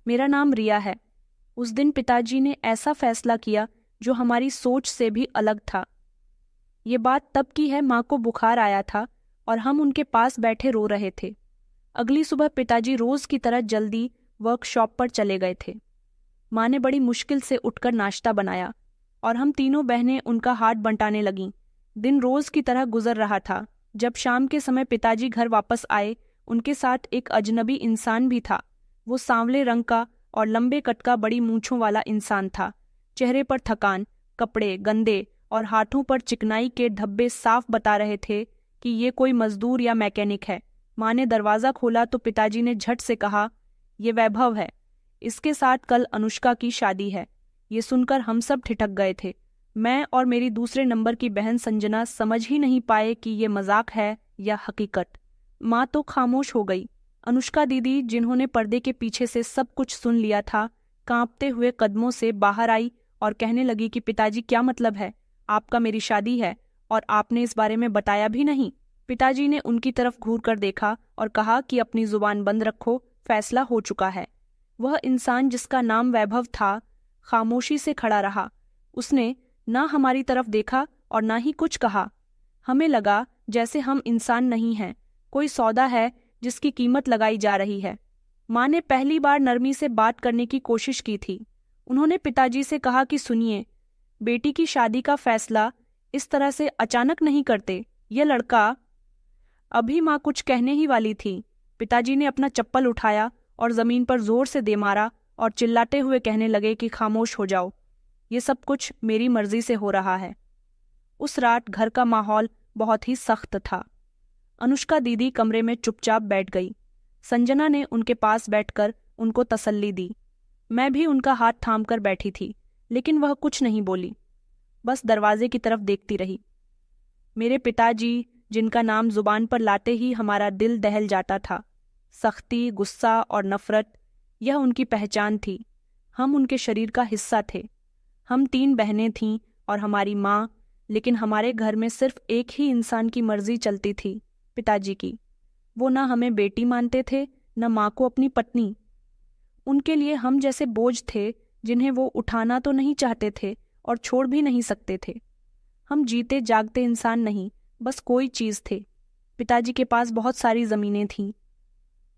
मेरा नाम रिया है। उस दिन पिताजी ने ऐसा फैसला किया जो हमारी सोच से भी अलग था। ये बात तब की है, माँ को बुखार आया था और हम उनके पास बैठे रो रहे थे। अगली सुबह पिताजी रोज की तरह जल्दी वर्कशॉप पर चले गए थे। माँ ने बड़ी मुश्किल से उठकर नाश्ता बनाया और हम तीनों बहनें उनका हाथ बंटाने लगीं। दिन रोज की तरह गुजर रहा था। जब शाम के समय पिताजी घर वापस आए, उनके साथ एक अजनबी इंसान भी था। वो सांवले रंग का और लंबे कट का बड़ी मूंछों वाला इंसान था। चेहरे पर थकान, कपड़े गंदे और हाथों पर चिकनाई के धब्बे साफ बता रहे थे कि ये कोई मजदूर या मैकेनिक है। माँ ने दरवाज़ा खोला तो पिताजी ने झट से कहा, "ये वैभव है। इसके साथ कल अनुष्का की शादी है।" ये सुनकर हम सब ठिठक गए थे। मैं और मेरी दूसरे नंबर की बहन संजना समझ ही नहीं पाए कि ये मजाक है या हकीकत। माँ तो खामोश हो गई। अनुष्का दीदी, जिन्होंने पर्दे के पीछे से सब कुछ सुन लिया था, कांपते हुए कदमों से बाहर आई और कहने लगी कि पिताजी, क्या मतलब है? आपका मेरी शादी है और आपने इस बारे में बताया भी नहीं। पिताजी ने उनकी तरफ घूर कर देखा और कहा कि अपनी जुबान बंद रखो, फैसला हो चुका है। वह इंसान जिसका नाम वैभव था खामोशी से खड़ा रहा। उसने ना हमारी तरफ देखा और ना ही कुछ कहा। हमें लगा जैसे हम इंसान नहीं हैं, कोई सौदा है जिसकी कीमत लगाई जा रही है। माँ ने पहली बार नरमी से बात करने की कोशिश की थी। उन्होंने पिताजी से कहा कि सुनिए, बेटी की शादी का फैसला इस तरह से अचानक नहीं करते। यह लड़का। अभी माँ कुछ कहने ही वाली थी, पिताजी ने अपना चप्पल उठाया और जमीन पर जोर से दे मारा और चिल्लाते हुए कहने लगे कि खामोश हो जाओ, ये सब कुछ मेरी मर्जी से हो रहा है। उस रात घर का माहौल बहुत ही सख्त था। अनुष्का दीदी कमरे में चुपचाप बैठ गई। संजना ने उनके पास बैठकर उनको तसल्ली दी। मैं भी उनका हाथ थामकर बैठी थी, लेकिन वह कुछ नहीं बोली, बस दरवाजे की तरफ देखती रही। मेरे पिताजी, जिनका नाम जुबान पर लाते ही हमारा दिल दहल जाता था। सख्ती, गुस्सा और नफरत, यह उनकी पहचान थी। हम उनके शरीर का हिस्सा थे। हम 3 बहनें थीं और हमारी माँ, लेकिन हमारे घर में सिर्फ एक ही इंसान की मर्जी चलती थी, पिताजी की। वो ना हमें बेटी मानते थे, न माँ को अपनी पत्नी। उनके लिए हम जैसे बोझ थे जिन्हें वो उठाना तो नहीं चाहते थे और छोड़ भी नहीं सकते थे। हम जीते जागते इंसान नहीं, बस कोई चीज़ थे। पिताजी के पास बहुत सारी ज़मीनें थीं,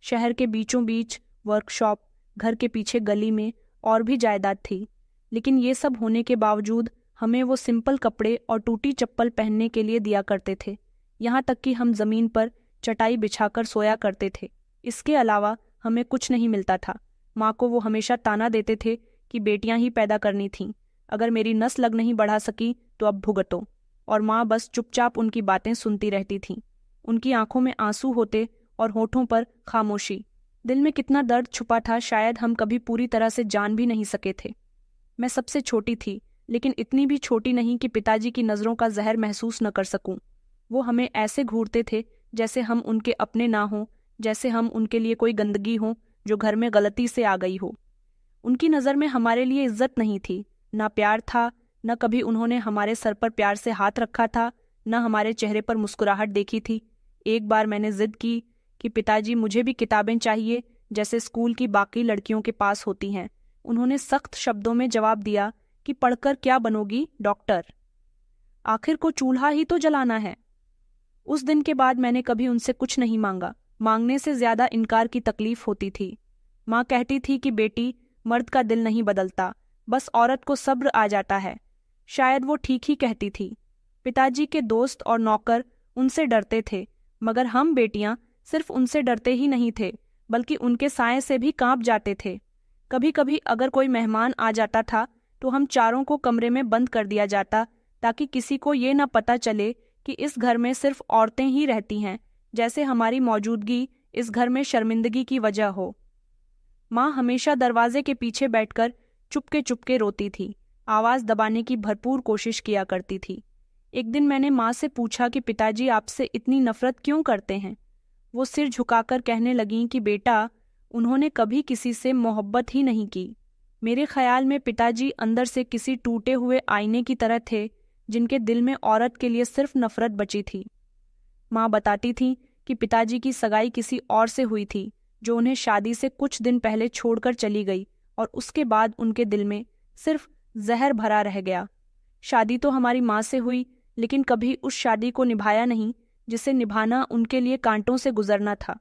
शहर के बीचों बीच वर्कशॉप, घर के पीछे गली में और भी जायदाद थी। लेकिन ये सब होने के बावजूद हमें वो सिंपल कपड़े और टूटी चप्पल पहनने के लिए दिया करते थे। यहाँ तक कि हम ज़मीन पर चटाई बिछाकर सोया करते थे। इसके अलावा हमें कुछ नहीं मिलता था। माँ को वो हमेशा ताना देते थे कि बेटियां ही पैदा करनी थीं। अगर मेरी नस लग नहीं बढ़ा सकी तो अब भुगतो। और माँ बस चुपचाप उनकी बातें सुनती रहती थीं। उनकी आंखों में आंसू होते और होठों पर खामोशी। दिल में कितना दर्द छुपा था, शायद हम कभी पूरी तरह से जान भी नहीं सके थे। मैं सबसे छोटी थी, लेकिन इतनी भी छोटी नहीं कि पिताजी की नज़रों का जहर महसूस न कर सकूं। वो हमें ऐसे घूरते थे जैसे हम उनके अपने ना हों, जैसे हम उनके लिए कोई गंदगी हो जो घर में गलती से आ गई हो। उनकी नज़र में हमारे लिए इज्जत नहीं थी, ना प्यार था, न कभी उन्होंने हमारे सर पर प्यार से हाथ रखा था, न हमारे चेहरे पर मुस्कुराहट देखी थी। एक बार मैंने जिद की कि पिताजी, मुझे भी किताबें चाहिए जैसे स्कूल की बाकी लड़कियों के पास होती हैं। उन्होंने सख्त शब्दों में जवाब दिया कि पढ़कर क्या बनोगी, डॉक्टर? आखिर को चूल्हा ही तो जलाना है। उस दिन के बाद मैंने कभी उनसे कुछ नहीं मांगा। मांगने से ज्यादा इनकार की तकलीफ होती थी। माँ कहती थी कि बेटी, मर्द का दिल नहीं बदलता, बस औरत को सब्र आ जाता है। शायद वो ठीक ही कहती थी। पिताजी के दोस्त और नौकर उनसे डरते थे, मगर हम बेटियां सिर्फ उनसे डरते ही नहीं थे, बल्कि उनके साए से भी कांप जाते थे। कभी कभी अगर कोई मेहमान आ जाता था तो हम चारों को कमरे में बंद कर दिया जाता, ताकि किसी को ये न पता चले कि इस घर में सिर्फ औरतें ही रहती हैं, जैसे हमारी मौजूदगी इस घर में शर्मिंदगी की वजह हो। माँ हमेशा दरवाजे के पीछे बैठकर चुपके चुपके रोती थी, आवाज़ दबाने की भरपूर कोशिश किया करती थी। एक दिन मैंने माँ से पूछा कि पिताजी आपसे इतनी नफरत क्यों करते हैं? वो सिर झुकाकर कहने लगीं कि बेटा, उन्होंने कभी किसी से मोहब्बत ही नहीं की। मेरे ख्याल में पिताजी अंदर से किसी टूटे हुए आईने की तरह थे, जिनके दिल में औरत के लिए सिर्फ नफरत बची थी। माँ बताती थी कि पिताजी की सगाई किसी और से हुई थी, जो उन्हें शादी से कुछ दिन पहले छोड़कर चली गई और उसके बाद उनके दिल में सिर्फ जहर भरा रह गया। शादी तो हमारी माँ से हुई, लेकिन कभी उस शादी को निभाया नहीं जिसे निभाना उनके लिए कांटों से गुजरना था।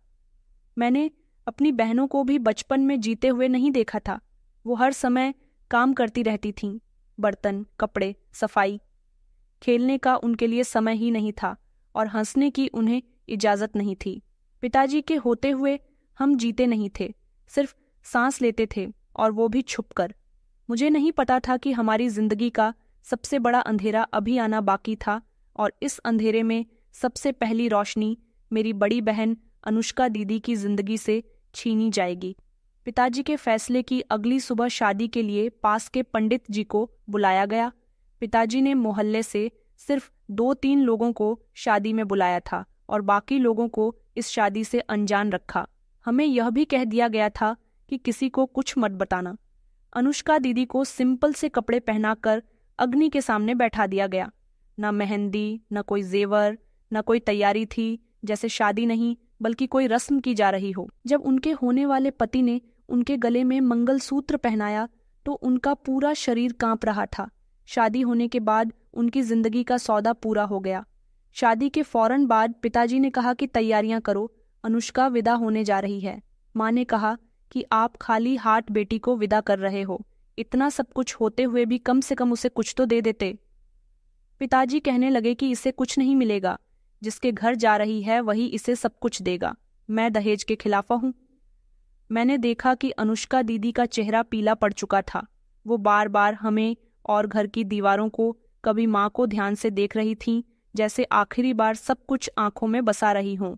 मैंने अपनी बहनों को भी बचपन में जीते हुए नहीं देखा था। वो हर समय काम करती रहती थीं, बर्तन, कपड़े, सफाई। खेलने का उनके लिए समय ही नहीं था और हंसने की उन्हें इजाजत नहीं थी। पिताजी के होते हुए हम जीते नहीं थे, सिर्फ सांस लेते थे, और वो भी छुपकर। मुझे नहीं पता था कि हमारी जिंदगी का सबसे बड़ा अंधेरा अभी आना बाकी था, और इस अंधेरे में सबसे पहली रोशनी मेरी बड़ी बहन अनुष्का दीदी की जिंदगी से छीनी जाएगी। पिताजी के फैसले की अगली सुबह शादी के लिए पास के पंडित जी को बुलाया गया। पिताजी ने मोहल्ले से सिर्फ 2-3 लोगों को शादी में बुलाया था और बाकी लोगों को इस शादी से अनजान रखा। हमें यह भी कह दिया गया था कि किसी को कुछ मत बताना। अनुष्का दीदी को सिंपल से कपड़े पहनाकर अग्नि के सामने बैठा दिया गया। न मेहंदी, न कोई जेवर, न कोई तैयारी थी, जैसे शादी नहीं बल्कि कोई रस्म की जा रही हो। जब उनके होने वाले पति ने उनके गले में मंगलसूत्र पहनाया तो उनका पूरा शरीर कांप रहा था। शादी होने के बाद उनकी जिंदगी का सौदा पूरा हो गया। शादी के फौरन बाद पिताजी ने कहा कि तैयारियां करो, अनुष्का विदा होने जा रही है। माँ ने कहा कि आप खाली हाथ बेटी को विदा कर रहे हो, इतना सब कुछ होते हुए भी कम से कम उसे कुछ तो दे देते। पिताजी कहने लगे कि इसे कुछ नहीं मिलेगा, जिसके घर जा रही है वही इसे सब कुछ देगा। मैं दहेज के खिलाफ हूँ। मैंने देखा कि अनुष्का दीदी का चेहरा पीला पड़ चुका था। वो बार बार हमें और घर की दीवारों को, कभी माँ को ध्यान से देख रही थीं, जैसे आखिरी बार सब कुछ आंखों में बसा रही हों।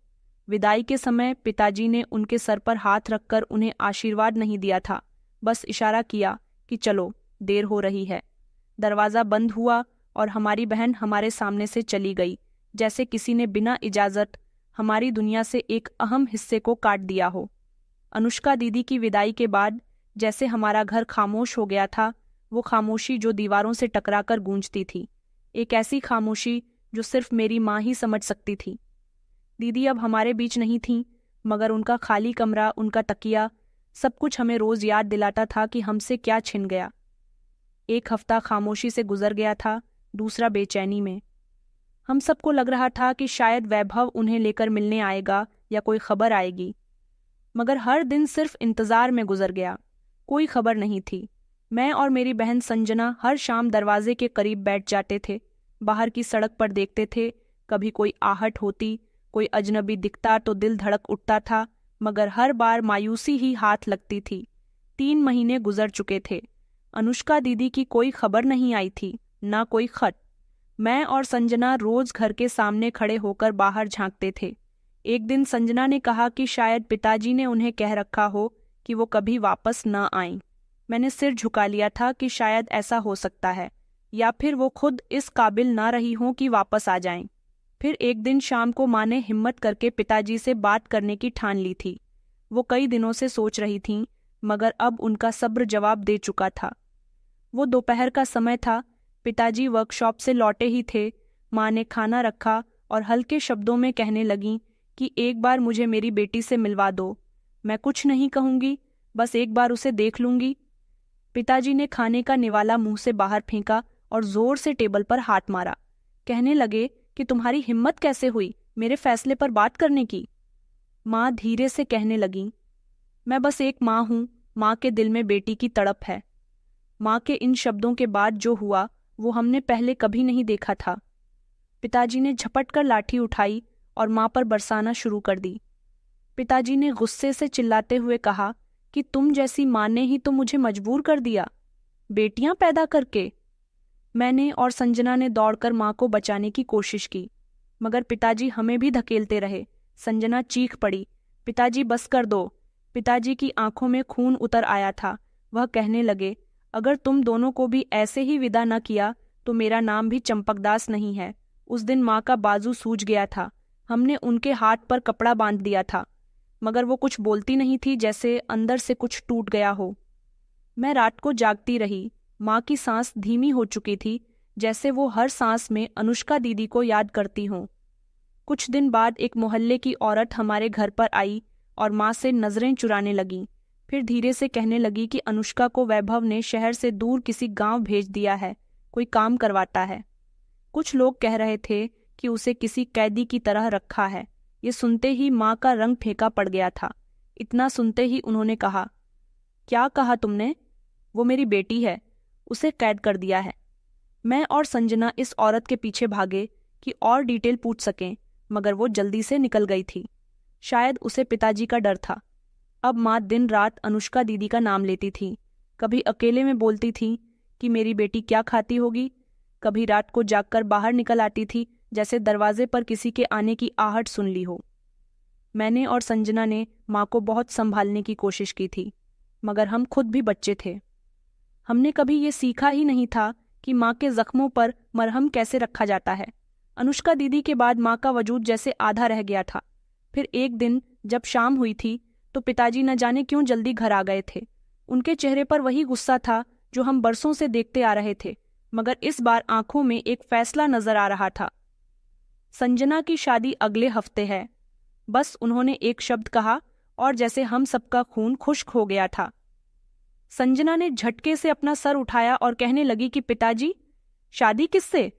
विदाई के समय पिताजी ने उनके सर पर हाथ रखकर उन्हें आशीर्वाद नहीं दिया था, बस इशारा किया कि चलो, देर हो रही है। दरवाज़ा बंद हुआ और हमारी बहन हमारे सामने से चली गई, जैसे किसी ने बिना इजाज़त हमारी दुनिया से एक अहम हिस्से को काट दिया हो। अनुष्का दीदी की विदाई के बाद जैसे हमारा घर खामोश हो गया था, वो खामोशी जो दीवारों से टकराकर गूंजती थी, एक ऐसी खामोशी जो सिर्फ मेरी माँ ही समझ सकती थी। दीदी अब हमारे बीच नहीं थीं, मगर उनका खाली कमरा, उनका तकिया, सब कुछ हमें रोज याद दिलाता था कि हमसे क्या छिन गया। एक हफ्ता खामोशी से गुजर गया था, दूसरा बेचैनी में। हम सबको लग रहा था कि शायद वैभव उन्हें लेकर मिलने आएगा या कोई खबर आएगी, मगर हर दिन सिर्फ इंतजार में गुजर गया। कोई खबर नहीं थी। मैं और मेरी बहन संजना हर शाम दरवाजे के करीब बैठ जाते थे, बाहर की सड़क पर देखते थे। कभी कोई आहट होती, कोई अजनबी दिखता तो दिल धड़क उठता था, मगर हर बार मायूसी ही हाथ लगती थी। 3 महीने गुजर चुके थे। अनुष्का दीदी की कोई खबर नहीं आई थी, ना कोई खत। मैं और संजना रोज घर के सामने खड़े होकर बाहर झांकते थे। एक दिन संजना ने कहा कि शायद पिताजी ने उन्हें कह रखा हो कि वो कभी वापस न आएं। मैंने सिर झुका लिया था कि शायद ऐसा हो सकता है, या फिर वो खुद इस काबिल ना रही हों कि वापस आ जाएं। फिर एक दिन शाम को माँ ने हिम्मत करके पिताजी से बात करने की ठान ली थी। वो कई दिनों से सोच रही थीं, मगर अब उनका सब्र जवाब दे चुका था। वो दोपहर का समय था, पिताजी वर्कशॉप से लौटे ही थे। माँ ने खाना रखा और हल्के शब्दों में कहने लगीं कि एक बार मुझे मेरी बेटी से मिलवा दो। मैं कुछ नहीं कहूँगी, बस एक बार उसे देख लूँगी। पिताजी ने खाने का निवाला मुंह से बाहर फेंका और जोर से टेबल पर हाथ मारा। कहने लगे कि तुम्हारी हिम्मत कैसे हुई मेरे फैसले पर बात करने की। माँ धीरे से कहने लगीं, मैं बस एक माँ हूँ, माँ के दिल में बेटी की तड़प है। माँ के इन शब्दों के बाद जो हुआ वो हमने पहले कभी नहीं देखा था। पिताजी ने झपट कर लाठी उठाई और माँ पर बरसाना शुरू कर दी। पिताजी ने गुस्से से चिल्लाते हुए कहा कि तुम जैसी माँ ने ही तो मुझे मजबूर कर दिया, बेटियां पैदा करके। मैंने और संजना ने दौड़कर माँ को बचाने की कोशिश की, मगर पिताजी हमें भी धकेलते रहे। संजना चीख पड़ी, पिताजी बस कर दो। पिताजी की आंखों में खून उतर आया था। वह कहने लगे, अगर तुम दोनों को भी ऐसे ही विदा न किया तो मेरा नाम भी चंपकदास नहीं है। उस दिन माँ का बाजू सूज गया था। हमने उनके हाथ पर कपड़ा बांध दिया था, मगर वो कुछ बोलती नहीं थी, जैसे अंदर से कुछ टूट गया हो। मैं रात को जागती रही। माँ की सांस धीमी हो चुकी थी, जैसे वो हर सांस में अनुष्का दीदी को याद करती हों। कुछ दिन बाद एक मोहल्ले की औरत हमारे घर पर आई। और माँ से नजरें चुराने लगीं। फिर धीरे से कहने लगी कि अनुष्का को वैभव ने शहर से दूर किसी गांव भेज दिया है, कोई काम करवाता है। कुछ लोग कह रहे थे कि उसे किसी कैदी की तरह रखा है। ये सुनते ही माँ का रंग फीका पड़ गया था। इतना सुनते ही उन्होंने कहा, क्या कहा तुमने? वो मेरी बेटी है, उसे कैद कर दिया है। मैं और संजना इस औरत के पीछे भागे कि और डिटेल पूछ सकें, मगर वो जल्दी से निकल गई थी। शायद उसे पिताजी का डर था। अब माँ दिन रात अनुष्का दीदी का नाम लेती थी। कभी अकेले में बोलती थी कि मेरी बेटी क्या खाती होगी, कभी रात को जागकर बाहर निकल आती थी जैसे दरवाजे पर किसी के आने की आहट सुन ली हो। मैंने और संजना ने माँ को बहुत संभालने की कोशिश की थी, मगर हम खुद भी बच्चे थे। हमने कभी ये सीखा ही नहीं था कि माँ के जख्मों पर मरहम कैसे रखा जाता है। अनुष्का दीदी के बाद माँ का वजूद जैसे आधा रह गया था। फिर एक दिन जब शाम हुई थी तो पिताजी न जाने क्यों जल्दी घर आ गए थे। उनके चेहरे पर वही गुस्सा था जो हम बरसों से देखते आ रहे थे, मगर इस बार आंखों में एक फैसला नजर आ रहा था। संजना की शादी अगले हफ्ते है। बस उन्होंने एक शब्द कहा और जैसे हम सबका खून खुश्क हो गया था। संजना ने झटके से अपना सर उठाया और कहने लगी कि पिताजी, शादी किससे?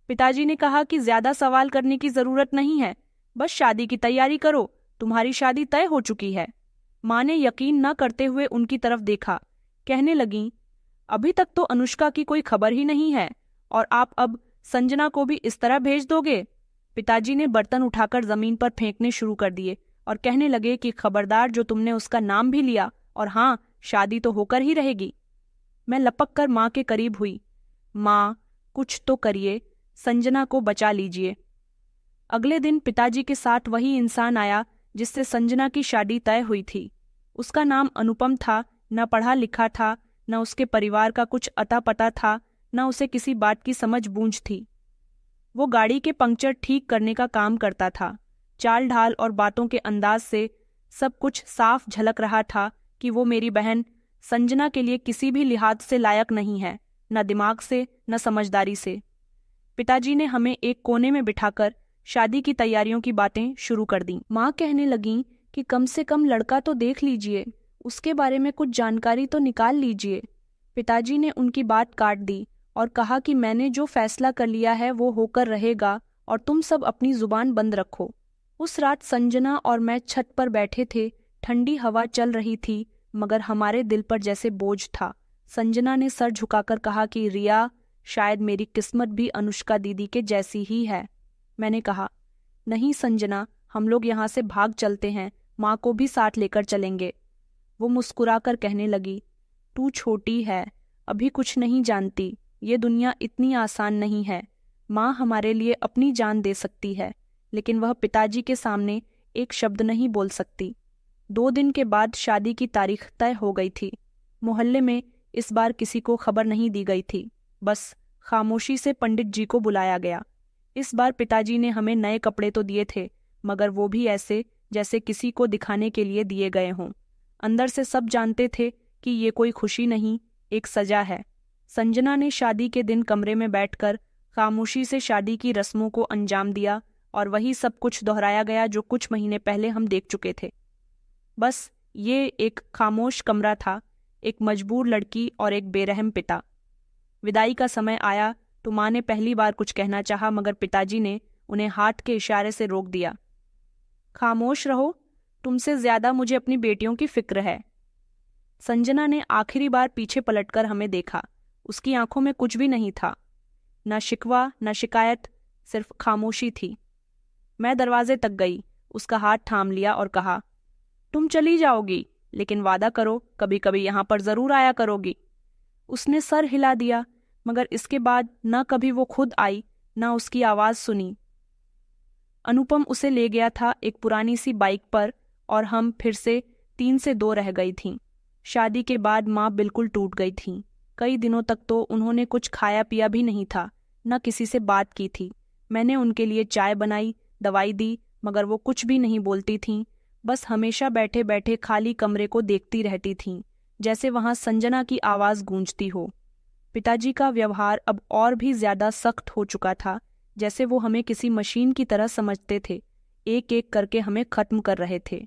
पिताजी ने कहा कि ज्यादा सवाल करने की जरूरत नहीं है, बस शादी की तैयारी करो, तुम्हारी शादी तय हो चुकी है। माँ ने यकीन न करते हुए उनकी तरफ देखा। कहने लगीं, अभी तक तो अनुष्का की कोई खबर ही नहीं है और आप अब संजना को भी इस तरह भेज दोगे? पिताजी ने बर्तन उठाकर जमीन पर फेंकने शुरू कर दिए और कहने लगे कि खबरदार, जो तुमने उसका नाम भी लिया, और हाँ, शादी तो होकर ही रहेगी। मैं लपक कर माँ के करीब हुई। माँ, कुछ तो करिए, संजना को बचा लीजिए। अगले दिन पिताजी के साथ वही इंसान आया जिससे संजना की शादी तय हुई थी। उसका नाम अनुपम था। न पढ़ा लिखा था, न उसके परिवार का कुछ अता पता था, न उसे किसी बात की समझ बूझ थी। वो गाड़ी के पंक्चर ठीक करने का काम करता था। चाल ढाल और बातों के अंदाज से सब कुछ साफ झलक रहा था कि वो मेरी बहन संजना के लिए किसी भी लिहाज से लायक नहीं है, न दिमाग से न समझदारी से। पिताजी ने हमें एक कोने में बिठाकर शादी की तैयारियों की बातें शुरू कर दी। माँ कहने लगीं कि कम से कम लड़का तो देख लीजिए, उसके बारे में कुछ जानकारी तो निकाल लीजिए। पिताजी ने उनकी बात काट दी और कहा कि मैंने जो फैसला कर लिया है वो होकर रहेगा और तुम सब अपनी जुबान बंद रखो। उस रात संजना और मैं छत पर बैठे थे। ठंडी हवा चल रही थी, मगर हमारे दिल पर जैसे बोझ था। संजना ने सर झुकाकर कहा कि रिया, शायद मेरी किस्मत भी अनुष्का दीदी के जैसी ही है। मैंने कहा, नहीं संजना, हम लोग यहाँ से भाग चलते हैं, माँ को भी साथ लेकर चलेंगे। वो मुस्कुराकर कहने लगी, तू छोटी है, अभी कुछ नहीं जानती, ये दुनिया इतनी आसान नहीं है। माँ हमारे लिए अपनी जान दे सकती है, लेकिन वह पिताजी के सामने एक शब्द नहीं बोल सकती। 2 दिन के बाद शादी की तारीख तय हो गई थी। मोहल्ले में इस बार किसी को खबर नहीं दी गई थी, बस खामोशी से पंडित जी को बुलाया गया। इस बार पिताजी ने हमें नए कपड़े तो दिए थे, मगर वो भी ऐसे जैसे किसी को दिखाने के लिए दिए गए हों। अंदर से सब जानते थे कि ये कोई खुशी नहीं, एक सजा है। संजना ने शादी के दिन कमरे में बैठकर खामोशी से शादी की रस्मों को अंजाम दिया और वही सब कुछ दोहराया गया जो कुछ महीने पहले हम देख चुके थे। बस ये एक खामोश कमरा था, एक मजबूर लड़की और एक बेरहम पिता। विदाई का समय आया तो माँ ने पहली बार कुछ कहना चाहा, मगर पिताजी ने उन्हें हाथ के इशारे से रोक दिया। खामोश रहो, तुमसे ज्यादा मुझे अपनी बेटियों की फिक्र है। संजना ने आखिरी बार पीछे पलटकर हमें देखा। उसकी आंखों में कुछ भी नहीं था, न शिकवा न शिकायत, सिर्फ खामोशी थी। मैं दरवाजे तक गई, उसका हाथ थाम लिया और कहा, तुम चली जाओगी, लेकिन वादा करो कभी कभी यहाँ पर जरूर आया करोगी। उसने सर हिला दिया, मगर इसके बाद न कभी वो खुद आई न उसकी आवाज सुनी। अनुपम उसे ले गया था एक पुरानी सी बाइक पर और हम फिर से 3 से 2 रह गई थीं। शादी के बाद माँ बिल्कुल टूट गई थीं। कई दिनों तक तो उन्होंने कुछ खाया पिया भी नहीं था, न किसी से बात की थी। मैंने उनके लिए चाय बनाई, दवाई दी, मगर वो कुछ भी नहीं बोलती थीं, बस हमेशा बैठे बैठे खाली कमरे को देखती रहती थीं, जैसे वहां संजना की आवाज गूंजती हो। पिताजी का व्यवहार अब और भी ज्यादा सख्त हो चुका था, जैसे वो हमें किसी मशीन की तरह समझते थे। एक एक करके हमें खत्म कर रहे थे।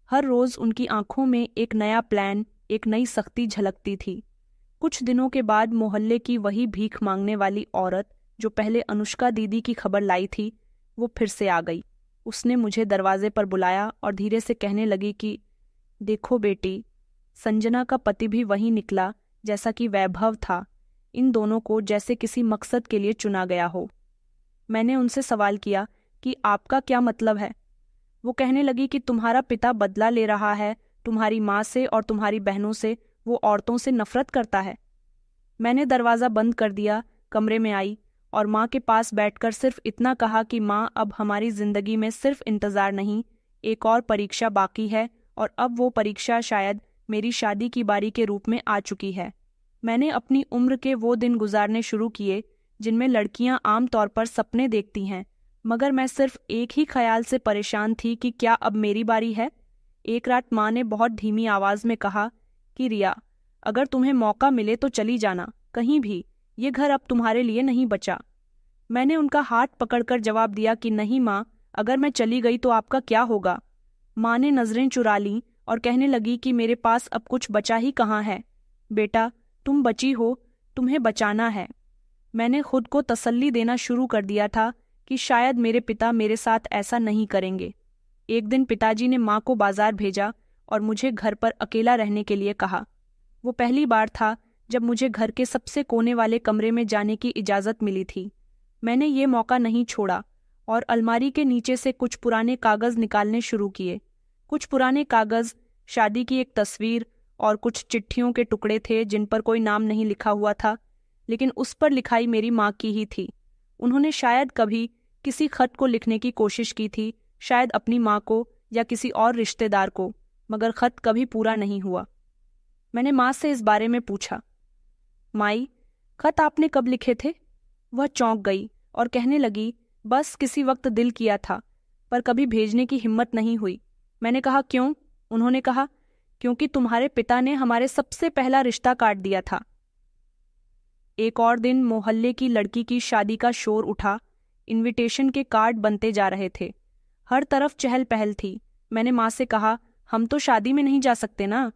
हर रोज उनकी आंखों में एक नया प्लान, एक नई सख्ती झलकती थी। कुछ दिनों के बाद मोहल्ले की वही भीख मांगने वाली औरत जो पहले अनुष्का दीदी की खबर लाई थी, वो फिर से आ गई। उसने मुझे दरवाजे पर बुलाया और धीरे से कहने लगी कि देखो बेटी, संजना का पति भी वही निकला जैसा कि वैभव था। इन दोनों को जैसे किसी मकसद के लिए चुना गया हो। मैंने उनसे सवाल किया कि आपका क्या मतलब है? वो कहने लगी कि तुम्हारा पिता बदला ले रहा है तुम्हारी माँ से और तुम्हारी बहनों से, वो औरतों से नफरत करता है। मैंने दरवाज़ा बंद कर दिया, कमरे में आई और माँ के पास बैठकर सिर्फ इतना कहा कि माँ, अब हमारी जिंदगी में सिर्फ इंतज़ार नहीं, एक और परीक्षा बाकी है और अब वो परीक्षा शायद मेरी शादी की बारी के रूप में आ चुकी है। मैंने अपनी उम्र के वो दिन गुजारने शुरू किए जिनमें लड़कियां आम तौर पर सपने देखती हैं, मगर मैं सिर्फ एक ही ख्याल से परेशान थी कि क्या अब मेरी बारी है। एक रात माँ ने बहुत धीमी आवाज़ में कहा कि रिया, अगर तुम्हें मौका मिले तो चली जाना कहीं भी, ये घर अब तुम्हारे लिए नहीं बचा। मैंने उनका हाथ पकड़कर जवाब दिया कि नहीं माँ, अगर मैं चली गई तो आपका क्या होगा? माँ ने नजरें चुरा लीं और कहने लगी कि मेरे पास अब कुछ बचा ही कहाँ है। बेटा, तुम बची हो, तुम्हें बचाना है। मैंने खुद को तसल्ली देना शुरू कर दिया था कि शायद मेरे पिता मेरे साथ ऐसा नहीं करेंगे। एक दिन पिताजी ने माँ को बाजार भेजा और मुझे घर पर अकेला रहने के लिए कहा। वो पहली बार था जब मुझे घर के सबसे कोने वाले कमरे में जाने की इजाज़त मिली थी। मैंने ये मौका नहीं छोड़ा और अलमारी के नीचे से कुछ पुराने कागज़ निकालने शुरू किए। कुछ पुराने कागज़, शादी की एक तस्वीर और कुछ चिट्ठियों के टुकड़े थे जिन पर कोई नाम नहीं लिखा हुआ था, लेकिन उस पर लिखाई मेरी माँ की ही थी। उन्होंने शायद कभी किसी खत को लिखने की कोशिश की थी, शायद अपनी माँ को या किसी और रिश्तेदार को, मगर खत कभी पूरा नहीं हुआ। मैंने माँ से इस बारे में पूछा, माई, खत आपने कब लिखे थे? वह चौंक गई और कहने लगी, बस किसी वक्त दिल किया था, पर कभी भेजने की हिम्मत नहीं हुई। मैंने कहा, क्यों? उन्होंने कहा, क्योंकि तुम्हारे पिता ने हमारे सबसे पहला रिश्ता काट दिया था। एक और दिन मोहल्ले की लड़की की शादी का शोर उठा। इनविटेशन के कार्ड बनते जा रहे थे। हर तरफ चहल पहल थी। मैंने माँ से कहा, हम तो शादी में नहीं जा सकते ना।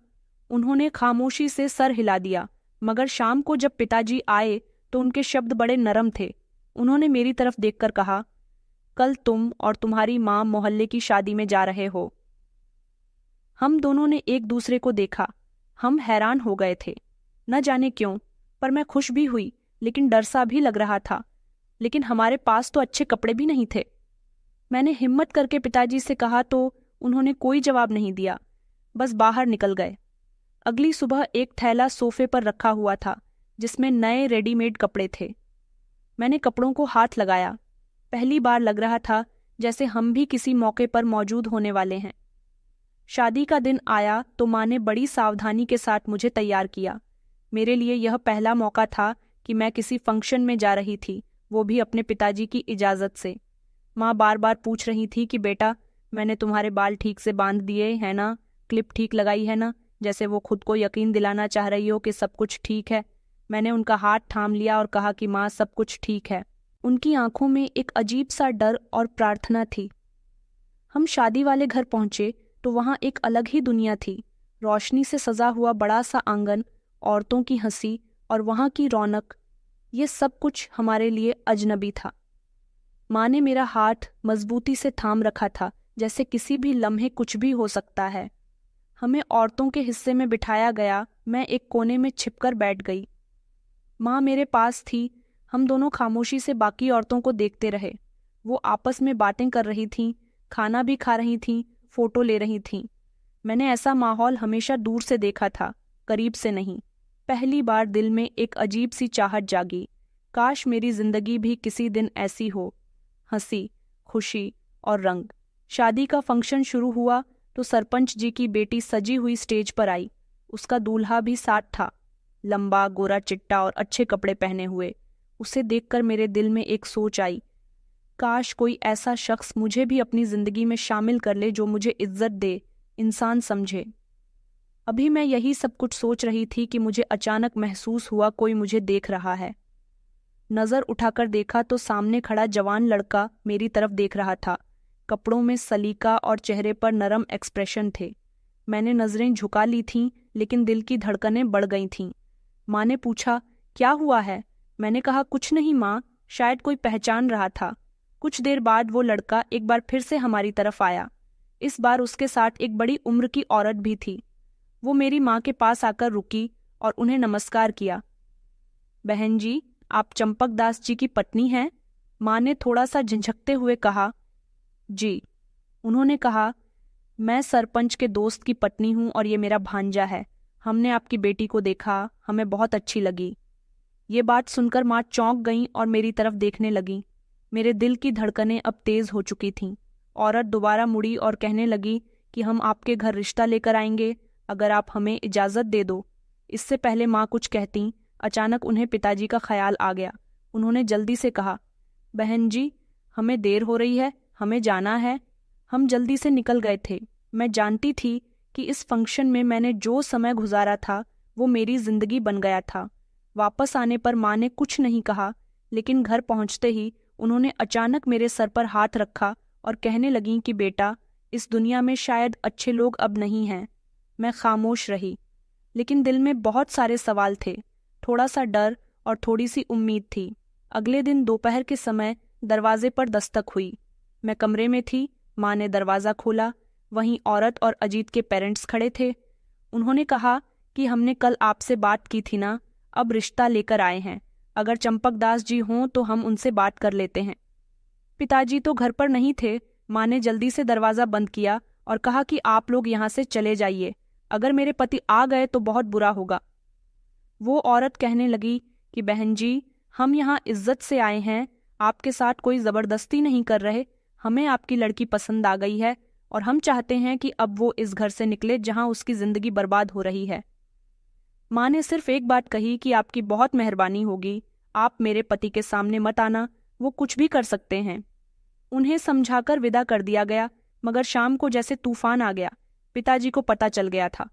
उन्होंने खामोशी से सर हिला दिया, मगर शाम को जब पिताजी आए तो उनके शब्द बड़े नरम थे। उन्होंने मेरी तरफ देखकर कहा, कल तुम और तुम्हारी माँ मोहल्ले की शादी में जा रहे हो। हम दोनों ने एक दूसरे को देखा। हम हैरान हो गए थे, न जाने क्यों, पर मैं खुश भी हुई, लेकिन डर सा भी लग रहा था। लेकिन हमारे पास तो अच्छे कपड़े भी नहीं थे। मैंने हिम्मत करके पिताजी से कहा तो उन्होंने कोई जवाब नहीं दिया, बस बाहर निकल गए। अगली सुबह एक थैला सोफे पर रखा हुआ था जिसमें नए रेडीमेड कपड़े थे। मैंने कपड़ों को हाथ लगाया। पहली बार लग रहा था जैसे हम भी किसी मौके पर मौजूद होने वाले हैं। शादी का दिन आया तो माँ ने बड़ी सावधानी के साथ मुझे तैयार किया। मेरे लिए यह पहला मौका था कि मैं किसी फंक्शन में जा रही थी, वो भी अपने पिताजी की इजाज़त से। माँ बार बार पूछ रही थी कि बेटा, मैंने तुम्हारे बाल ठीक से बांध दिए है ना, क्लिप ठीक लगाई है ना, जैसे वो खुद को यकीन दिलाना चाह रही हो कि सब कुछ ठीक है। मैंने उनका हाथ थाम लिया और कहा कि माँ, सब कुछ ठीक है। उनकी आंखों में एक अजीब सा डर और प्रार्थना थी। हम शादी वाले घर पहुंचे तो वहां एक अलग ही दुनिया थी। रोशनी से सजा हुआ बड़ा सा आंगन, औरतों की हंसी और वहां की रौनक, ये सब कुछ हमारे लिए अजनबी था। माँ ने मेरा हाथ मजबूती से थाम रखा था, जैसे किसी भी लम्हे कुछ भी हो सकता है। हमें औरतों के हिस्से में बिठाया गया। मैं एक कोने में छिपकर बैठ गई। माँ मेरे पास थी। हम दोनों खामोशी से बाकी औरतों को देखते रहे। वो आपस में बातें कर रही थीं, खाना भी खा रही थीं, फोटो ले रही थीं। मैंने ऐसा माहौल हमेशा दूर से देखा था, करीब से नहीं। पहली बार दिल में एक अजीब सी चाहत जागी, काश मेरी जिंदगी भी किसी दिन ऐसी हो। हंसी, खुशी और रंग। शादी का फंक्शन शुरू हुआ तो सरपंच जी की बेटी सजी हुई स्टेज पर आई। उसका दूल्हा भी साथ था, लंबा, गोरा चिट्टा और अच्छे कपड़े पहने हुए। उसे देखकर मेरे दिल में एक सोच आई, काश कोई ऐसा शख्स मुझे भी अपनी जिंदगी में शामिल कर ले जो मुझे इज्जत दे, इंसान समझे। अभी मैं यही सब कुछ सोच रही थी कि मुझे अचानक महसूस हुआ कोई मुझे देख रहा है। नज़र उठाकर देखा तो सामने खड़ा जवान लड़का मेरी तरफ देख रहा था। कपड़ों में सलीका और चेहरे पर नरम एक्सप्रेशन थे। मैंने नजरें झुका ली थीं, लेकिन दिल की धड़कनें बढ़ गई थीं। माँ ने पूछा, क्या हुआ है? मैंने कहा, कुछ नहीं माँ, शायद कोई पहचान रहा था। कुछ देर बाद वो लड़का एक बार फिर से हमारी तरफ आया। इस बार उसके साथ एक बड़ी उम्र की औरत भी थी। वो मेरी माँ के पास आकर रुकी और उन्हें नमस्कार किया। बहन जी, आप चंपक दास जी की पत्नी हैं? माँ ने थोड़ा सा झिझकते हुए कहा। जी। उन्होंने कहा, मैं सरपंच के दोस्त की पत्नी हूँ और ये मेरा भांजा है। हमने आपकी बेटी को देखा, हमें बहुत अच्छी लगी। ये बात सुनकर माँ चौंक गईं और मेरी तरफ देखने लगीं। मेरे दिल की धड़कनें अब तेज हो चुकी थीं। औरत दोबारा मुड़ी और कहने लगी कि हम आपके घर रिश्ता लेकर आएंगे, अगर आप हमें इजाज़त दे दो। इससे पहले माँ कुछ कहती, अचानक उन्हें पिताजी का ख्याल आ गया। उन्होंने जल्दी से कहा, बहन जी, हमें देर हो रही है, हमें जाना है। हम जल्दी से निकल गए थे। मैं जानती थी कि इस फंक्शन में मैंने जो समय गुजारा था वो मेरी जिंदगी बन गया था। वापस आने पर माँ ने कुछ नहीं कहा, लेकिन घर पहुंचते ही उन्होंने अचानक मेरे सर पर हाथ रखा और कहने लगीं कि बेटा, इस दुनिया में शायद अच्छे लोग अब नहीं हैं। मैं खामोश रही, लेकिन दिल में बहुत सारे सवाल थे, थोड़ा सा डर और थोड़ी सी उम्मीद थी। अगले दिन दोपहर के समय दरवाजे पर दस्तक हुई। मैं कमरे में थी। माँ ने दरवाज़ा खोला। वहीं औरत और अजीत के पेरेंट्स खड़े थे। उन्होंने कहा कि हमने कल आपसे बात की थी ना, अब रिश्ता लेकर आए हैं। अगर चंपक दास जी हों तो हम उनसे बात कर लेते हैं। पिताजी तो घर पर नहीं थे। माँ ने जल्दी से दरवाज़ा बंद किया और कहा कि आप लोग यहाँ से चले जाइए, अगर मेरे पति आ गए तो बहुत बुरा होगा। वो औरत कहने लगी कि बहन जी, हम यहाँ इज्जत से आए हैं, आपके साथ कोई ज़बरदस्ती नहीं कर रहे। हमें आपकी लड़की पसंद आ गई है और हम चाहते हैं कि अब वो इस घर से निकले जहाँ उसकी ज़िंदगी बर्बाद हो रही है। माँ ने सिर्फ एक बात कही कि आपकी बहुत मेहरबानी होगी, आप मेरे पति के सामने मत आना, वो कुछ भी कर सकते हैं। उन्हें समझाकर विदा कर दिया गया, मगर शाम को जैसे तूफान आ गया। पिताजी को पता चल गया था।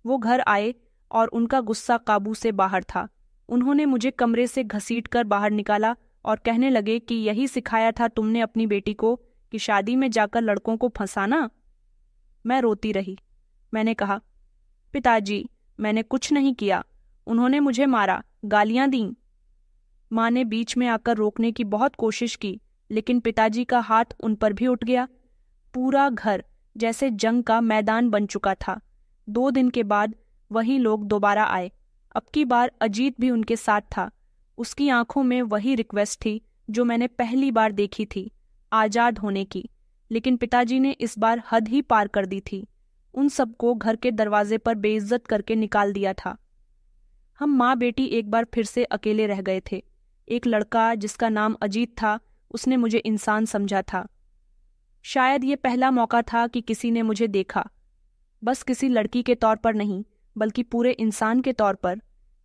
वो घर आए और उनका गुस्सा काबू से बाहर था। उन्होंने मुझे कमरे से घसीटकर बाहर निकाला और कहने लगे कि यही सिखाया था तुमने अपनी बेटी को कि शादी में जाकर लड़कों को फंसाना। मैं रोती रही। मैंने कहा, पिताजी, मैंने कुछ नहीं किया, उन्होंने मुझे मारा, गालियां दीं। माँ ने बीच में आकर रोकने की बहुत कोशिश की, लेकिन पिताजी का हाथ उन पर भी उठ गया। पूरा घर जैसे जंग का मैदान बन चुका था। 2 दिन के बाद वही लोग दोबारा आए। अब की बार अजीत भी उनके साथ था। उसकी आंखों में वही रिक्वेस्ट थी जो मैंने पहली बार देखी थी, आज़ाद होने की। लेकिन पिताजी ने इस बार हद ही पार कर दी थी। उन सबको घर के दरवाजे पर बेइज्जत करके निकाल दिया था। हम माँ बेटी एक बार फिर से अकेले रह गए थे। एक लड़का जिसका नाम अजीत था, उसने मुझे इंसान समझा था। शायद ये पहला मौका था कि किसी ने मुझे देखा, बस किसी लड़की के तौर पर नहीं, बल्कि पूरे इंसान के तौर पर।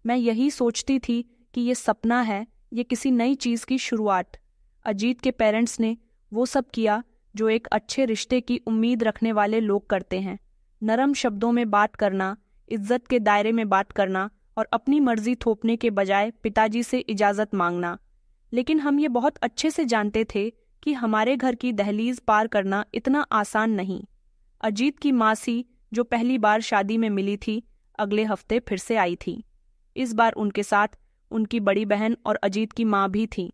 मैं यही सोचती थी कि ये सपना है, ये किसी नई चीज़ की शुरुआत। अजीत के पेरेंट्स ने वो सब किया जो एक अच्छे रिश्ते की उम्मीद रखने वाले लोग करते हैं। नरम शब्दों में बात करना, इज्जत के दायरे में बात करना और अपनी मर्जी थोपने के बजाय पिताजी से इजाज़त मांगना। लेकिन हम ये बहुत अच्छे से जानते थे कि हमारे घर की दहलीज पार करना इतना आसान नहीं। अजीत की मासी, जो पहली बार शादी में मिली थी, अगले हफ्ते फिर से आई थी। इस बार उनके साथ उनकी बड़ी बहन और अजीत की माँ भी थी।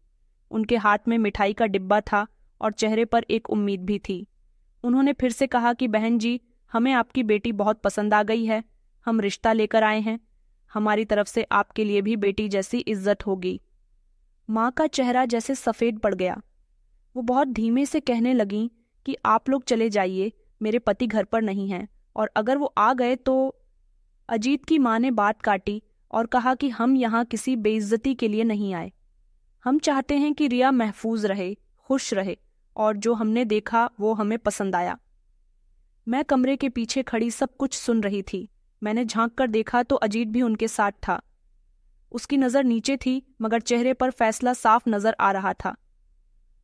उनके हाथ में मिठाई का डिब्बा था और चेहरे पर एक उम्मीद भी थी। उन्होंने फिर से कहा कि बहन जी, हमें आपकी बेटी बहुत पसंद आ गई है, हम रिश्ता लेकर आए हैं। हमारी तरफ से आपके लिए भी बेटी जैसी इज्जत होगी। माँ का चेहरा जैसे सफ़ेद पड़ गया। वो बहुत धीमे से कहने लगीं कि आप लोग चले जाइए, मेरे पति घर पर नहीं हैं, और अगर वो आ गए तो। अजीत की माँ ने बात काटी और कहा कि हम यहाँ किसी बेइज्जती के लिए नहीं आए। हम चाहते हैं कि रिया महफूज रहे, खुश रहे, और जो हमने देखा वो हमें पसंद आया। मैं कमरे के पीछे खड़ी सब कुछ सुन रही थी। मैंने झांक कर देखा तो अजीत भी उनके साथ था। उसकी नज़र नीचे थी, मगर चेहरे पर फैसला साफ नज़र आ रहा था।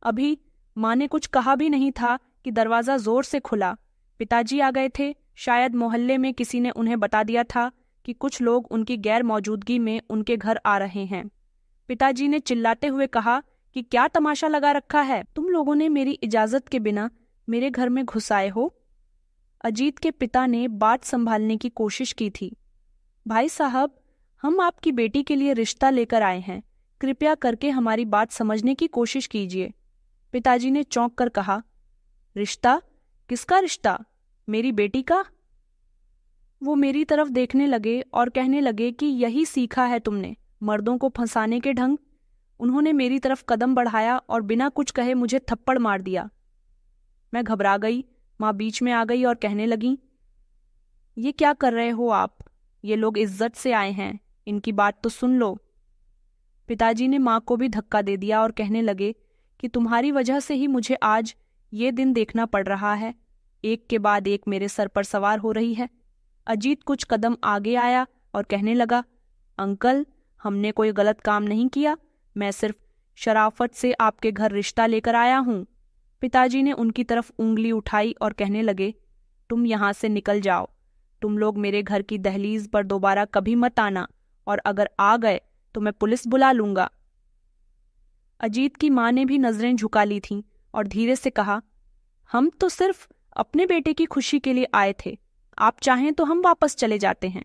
अभी माँ ने कुछ कहा भी नहीं था कि दरवाज़ा जोर से खुला। पिताजी आ गए थे। शायद मोहल्ले में किसी ने उन्हें बता दिया था कि कुछ लोग उनकी गैर मौजूदगी में उनके घर आ रहे हैं। पिताजी ने चिल्लाते हुए कहा कि क्या तमाशा लगा रखा है, तुम लोगों ने मेरी इजाज़त के बिना मेरे घर में घुस आए हो। अजीत के पिता ने बात संभालने की कोशिश की थी। भाई साहब, हम आपकी बेटी के लिए रिश्ता लेकर आए हैं, कृपया करके हमारी बात समझने की कोशिश कीजिए। पिताजी ने चौंक कर कहा। रिश्ता? किसका रिश्ता? मेरी बेटी का? वो मेरी तरफ देखने लगे और कहने लगे कि यही सीखा है तुमने, मर्दों को फंसाने के ढंग। उन्होंने मेरी तरफ कदम बढ़ाया और बिना कुछ कहे मुझे थप्पड़ मार दिया। मैं घबरा गई। माँ बीच में आ गई और कहने लगी, ये क्या कर रहे हो आप? ये लोग इज्जत से आए हैं, इनकी बात तो सुन लो। पिताजी ने माँ को भी धक्का दे दिया और कहने लगे कि तुम्हारी वजह से ही मुझे आज ये दिन देखना पड़ रहा है। एक के बाद एक मेरे सर पर सवार हो रही है। अजीत कुछ कदम आगे आया और कहने लगा, अंकल, हमने कोई गलत काम नहीं किया, मैं सिर्फ शराफत से आपके घर रिश्ता लेकर आया हूँ। पिताजी ने उनकी तरफ उंगली उठाई और कहने लगे, तुम यहाँ से निकल जाओ। तुम लोग मेरे घर की दहलीज पर दोबारा कभी मत आना, और अगर आ गए तो मैं पुलिस बुला लूंगा। अजीत की माँ ने भी नजरें झुका ली थीं और धीरे से कहा, हम तो सिर्फ अपने बेटे की खुशी के लिए आए थे, आप चाहें तो हम वापस चले जाते हैं।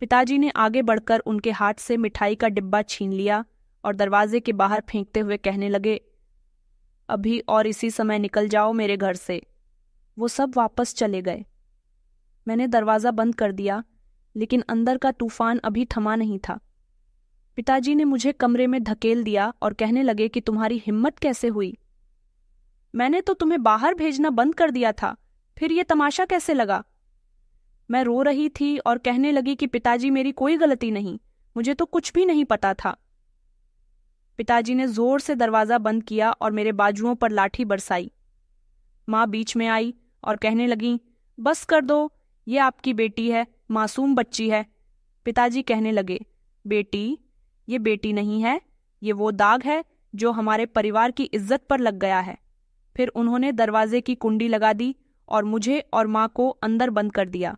पिताजी ने आगे बढ़कर उनके हाथ से मिठाई का डिब्बा छीन लिया और दरवाजे के बाहर फेंकते हुए कहने लगे, अभी और इसी समय निकल जाओ मेरे घर से। वो सब वापस चले गए। मैंने दरवाज़ा बंद कर दिया, लेकिन अंदर का तूफान अभी थमा नहीं था। पिताजी ने मुझे कमरे में धकेल दिया और कहने लगे कि तुम्हारी हिम्मत कैसे हुई? मैंने तो तुम्हें बाहर भेजना बंद कर दिया था, फिर ये तमाशा कैसे लगा? मैं रो रही थी और कहने लगी कि पिताजी, मेरी कोई गलती नहीं, मुझे तो कुछ भी नहीं पता था। पिताजी ने जोर से दरवाज़ा बंद किया और मेरे बाजुओं पर लाठी बरसाई। माँ बीच में आई और कहने लगी, बस कर दो, ये आपकी बेटी है, मासूम बच्ची है। पिताजी कहने लगे, बेटी? ये बेटी नहीं है, ये वो दाग है जो हमारे परिवार की इज्जत पर लग गया है। फिर उन्होंने दरवाजे की कुंडी लगा दी और मुझे और माँ को अंदर बंद कर दिया।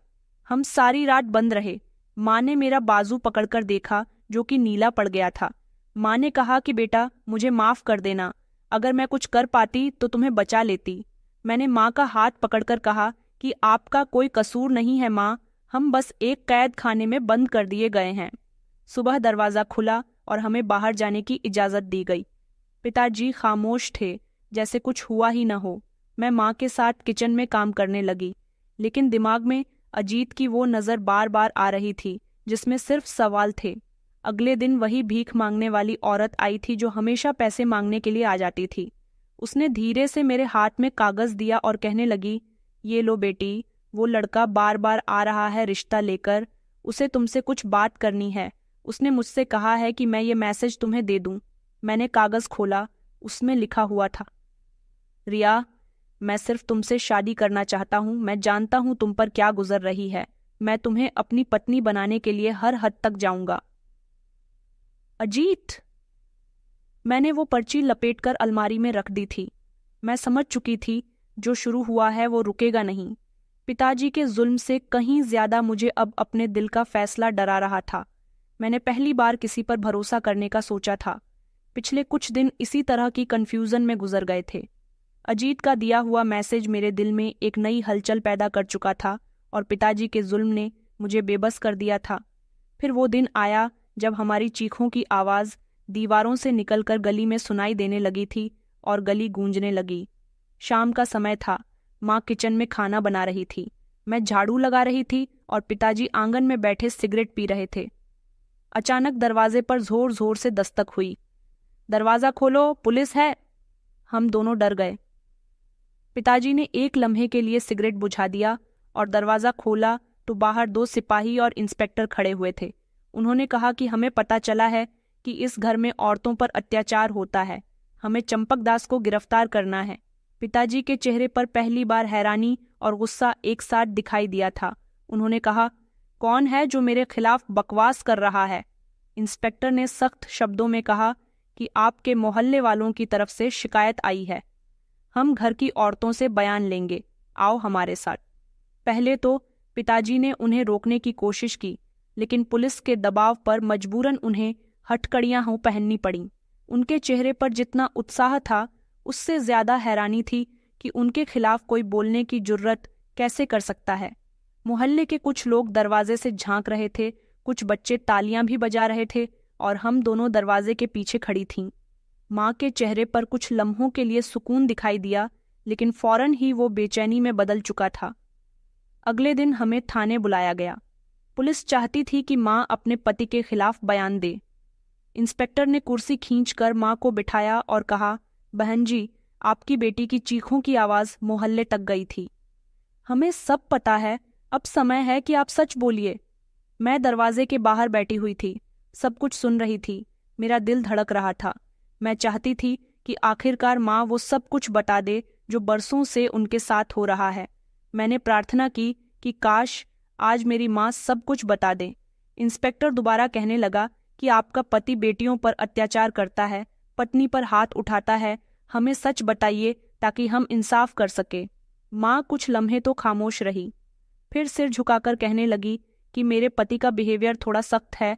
हम सारी रात बंद रहे। माँ ने मेरा बाजू पकड़कर देखा जो कि नीला पड़ गया था। माँ ने कहा कि बेटा, मुझे माफ़ कर देना, अगर मैं कुछ कर पाती तो तुम्हें बचा लेती। मैंने माँ का हाथ पकड़कर कहा कि आपका कोई कसूर नहीं है माँ, हम बस एक कैद खाने में बंद कर दिए गए हैं। सुबह दरवाज़ा खुला और हमें बाहर जाने की इजाज़त दी गई। पिताजी खामोश थे, जैसे कुछ हुआ ही न हो। मैं माँ के साथ किचन में काम करने लगी, लेकिन दिमाग में अजीत की वो नज़र बार बार आ रही थी जिसमें सिर्फ सवाल थे। अगले दिन वही भीख मांगने वाली औरत आई थी जो हमेशा पैसे मांगने के लिए आ जाती थी। उसने धीरे से मेरे हाथ में कागज़ दिया और कहने लगी, ये लो बेटी, वो लड़का बार बार आ रहा है रिश्ता लेकर, उसे तुमसे कुछ बात करनी है। उसने मुझसे कहा है कि मैं ये मैसेज तुम्हें दे दूं। मैंने कागज़ खोला, उसमें लिखा हुआ था, रिया, मैं सिर्फ तुमसे शादी करना चाहता हूँ। मैं जानता हूँ तुम पर क्या गुजर रही है। मैं तुम्हें अपनी पत्नी बनाने के लिए हर हद तक जाऊंगा। अजीत! मैंने वो पर्ची लपेटकर अलमारी में रख दी थी। मैं समझ चुकी थी जो शुरू हुआ है वो रुकेगा नहीं। पिताजी के जुल्म से कहीं ज्यादा मुझे अब अपने दिल का फैसला डरा रहा था। मैंने पहली बार किसी पर भरोसा करने का सोचा था। पिछले कुछ दिन इसी तरह की कंफ्यूजन में गुजर गए थे। अजीत का दिया हुआ मैसेज मेरे दिल में एक नई हलचल पैदा कर चुका था और पिताजी के जुल्म ने मुझे बेबस कर दिया था। फिर वो दिन आया जब हमारी चीखों की आवाज़ दीवारों से निकलकर गली में सुनाई देने लगी थी और गली गूंजने लगी। शाम का समय था। माँ किचन में खाना बना रही थी, मैं झाड़ू लगा रही थी और पिताजी आंगन में बैठे सिगरेट पी रहे थे। अचानक दरवाजे पर जोर जोर से दस्तक हुई। दरवाज़ा खोलो, पुलिस है। हम दोनों डर गए। पिताजी ने एक लम्हे के लिए सिगरेट बुझा दिया और दरवाज़ा खोला तो बाहर 2 सिपाही और इंस्पेक्टर खड़े हुए थे। उन्होंने कहा कि हमें पता चला है कि इस घर में औरतों पर अत्याचार होता है, हमें चंपक दास को गिरफ्तार करना है। पिताजी के चेहरे पर पहली बार हैरानी और गुस्सा एक साथ दिखाई दिया था। उन्होंने कहा, कौन है जो मेरे खिलाफ बकवास कर रहा है? इंस्पेक्टर ने सख्त शब्दों में कहा कि आपके मोहल्ले वालों की तरफ से शिकायत आई है। हम घर की औरतों से बयान लेंगे, आओ हमारे साथ। पहले तो पिताजी ने उन्हें रोकने की कोशिश की, लेकिन पुलिस के दबाव पर मजबूरन उन्हें हथकड़ियां हो पहननी पड़ीं। उनके चेहरे पर जितना उत्साह था, उससे ज्यादा हैरानी थी कि उनके खिलाफ कोई बोलने की जुर्रत कैसे कर सकता है? मोहल्ले के कुछ लोग दरवाजे से झांक रहे थे, कुछ बच्चे तालियां भी बजा रहे थे और हम दोनों दरवाजे के पीछे खड़ी थीं। माँ के चेहरे पर कुछ लम्हों के लिए सुकून दिखाई दिया, लेकिन फौरन ही वो बेचैनी में बदल चुका था। अगले दिन हमें थाने बुलाया गया। पुलिस चाहती थी कि माँ अपने पति के खिलाफ बयान दे। इंस्पेक्टर ने कुर्सी खींचकर माँ को बिठाया और कहा, बहन जी, आपकी बेटी की चीखों की आवाज़ मोहल्ले तक गई थी। हमें सब पता है, अब समय है कि आप सच बोलिए। मैं दरवाजे के बाहर बैठी हुई थी, सब कुछ सुन रही थी। मेरा दिल धड़क रहा था। मैं चाहती थी कि आखिरकार माँ वो सब कुछ बता दे जो बरसों से उनके साथ हो रहा है। मैंने प्रार्थना की कि काश आज मेरी माँ सब कुछ बता दे। इंस्पेक्टर दोबारा कहने लगा कि आपका पति बेटियों पर अत्याचार करता है, पत्नी पर हाथ उठाता है। हमें सच बताइए ताकि हम इंसाफ कर सके। माँ कुछ लम्हे तो खामोश रही, फिर सिर झुकाकर कहने लगी कि मेरे पति का बिहेवियर थोड़ा सख्त है,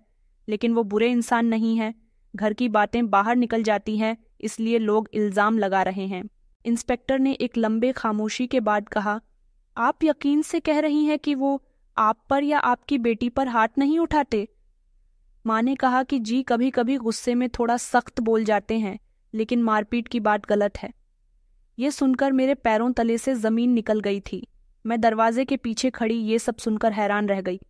लेकिन वो बुरे इंसान नहीं है। घर की बातें बाहर निकल जाती हैं, इसलिए लोग इल्जाम लगा रहे हैं। इंस्पेक्टर ने एक लंबे खामोशी के बाद कहा, आप यकीन से कह रही हैं कि वो आप पर या आपकी बेटी पर हाथ नहीं उठाते? माँ ने कहा कि जी, कभी कभी गुस्से में थोड़ा सख्त बोल जाते हैं, लेकिन मारपीट की बात गलत है। ये सुनकर मेरे पैरों तले से जमीन निकल गई थी। मैं दरवाजे के पीछे खड़ी ये सब सुनकर हैरान रह गई।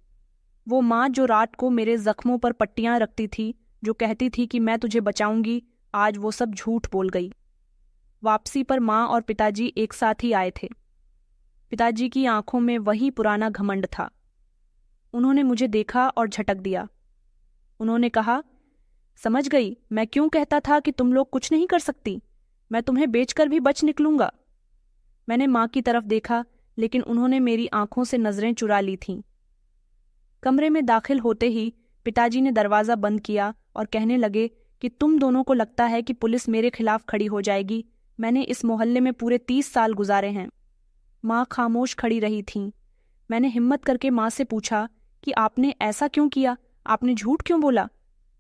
वो माँ जो रात को मेरे जख्मों पर पट्टियां रखती थी, जो कहती थी कि मैं तुझे बचाऊंगी, आज वो सब झूठ बोल गई। वापसी पर माँ और पिताजी एक साथ ही आए थे। पिताजी की आंखों में वही पुराना घमंड था। उन्होंने मुझे देखा और झटक दिया। उन्होंने कहा, समझ गई, मैं क्यों कहता था कि तुम लोग कुछ नहीं कर सकती। मैं तुम्हें बेचकर भी बच निकलूंगा। मैंने माँ की तरफ देखा, लेकिन उन्होंने मेरी आंखों से नजरें चुरा ली थीं। कमरे में दाखिल होते ही पिताजी ने दरवाज़ा बंद किया और कहने लगे कि तुम दोनों को लगता है कि पुलिस मेरे खिलाफ खड़ी हो जाएगी। मैंने इस मोहल्ले में पूरे 30 साल गुजारे हैं। माँ खामोश खड़ी रही थीं। मैंने हिम्मत करके माँ से पूछा कि आपने ऐसा क्यों किया, आपने झूठ क्यों बोला?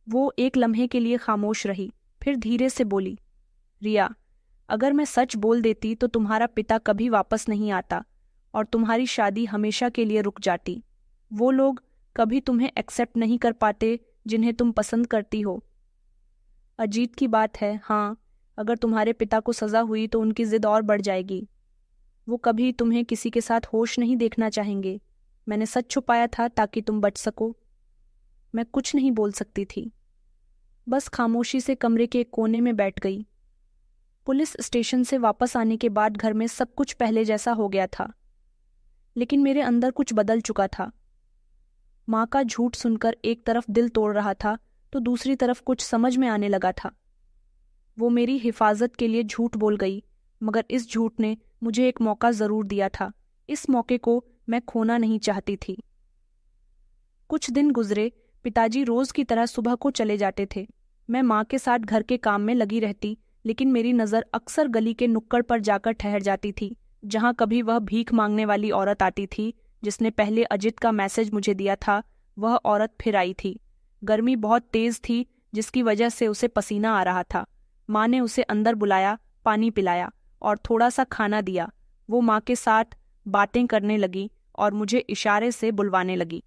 वो एक लम्हे के लिए खामोश रही, फिर धीरे से बोली, रिया, अगर मैं सच बोल देती तो तुम्हारा पिता कभी वापस नहीं आता और तुम्हारी शादी हमेशा के लिए रुक जाती। वो लोग कभी तुम्हें एक्सेप्ट नहीं कर पाते जिन्हें तुम पसंद करती हो। अजीत की बात है, हाँ, अगर तुम्हारे पिता को सज़ा हुई तो उनकी जिद और बढ़ जाएगी। वो कभी तुम्हें किसी के साथ होश नहीं देखना चाहेंगे। मैंने सच छुपाया था ताकि तुम बच सको। मैं कुछ नहीं बोल सकती थी, बस खामोशी से कमरे के एक कोने में बैठ गई। पुलिस स्टेशन से वापस आने के बाद घर में सब कुछ पहले जैसा हो गया था, लेकिन मेरे अंदर कुछ बदल चुका था। माँ का झूठ सुनकर एक तरफ दिल तोड़ रहा था तो दूसरी तरफ कुछ समझ में आने लगा था। वो मेरी हिफाजत के लिए झूठ बोल गई, मगर इस झूठ ने मुझे एक मौका ज़रूर दिया था। इस मौके को मैं खोना नहीं चाहती थी। कुछ दिन गुजरे। पिताजी रोज़ की तरह सुबह को चले जाते थे। मैं माँ के साथ घर के काम में लगी रहती, लेकिन मेरी नज़र अक्सर गली के नुक्कड़ पर जाकर ठहर जाती थी, जहाँ कभी वह भीख मांगने वाली औरत आती थी जिसने पहले अजित का मैसेज मुझे दिया था। वह औरत फिर आई थी। गर्मी बहुत तेज़ थी, जिसकी वजह से उसे पसीना आ रहा था। माँ ने उसे अंदर बुलाया, पानी पिलाया और थोड़ा सा खाना दिया। वो माँ के साथ बातें करने लगी और मुझे इशारे से बुलवाने लगी।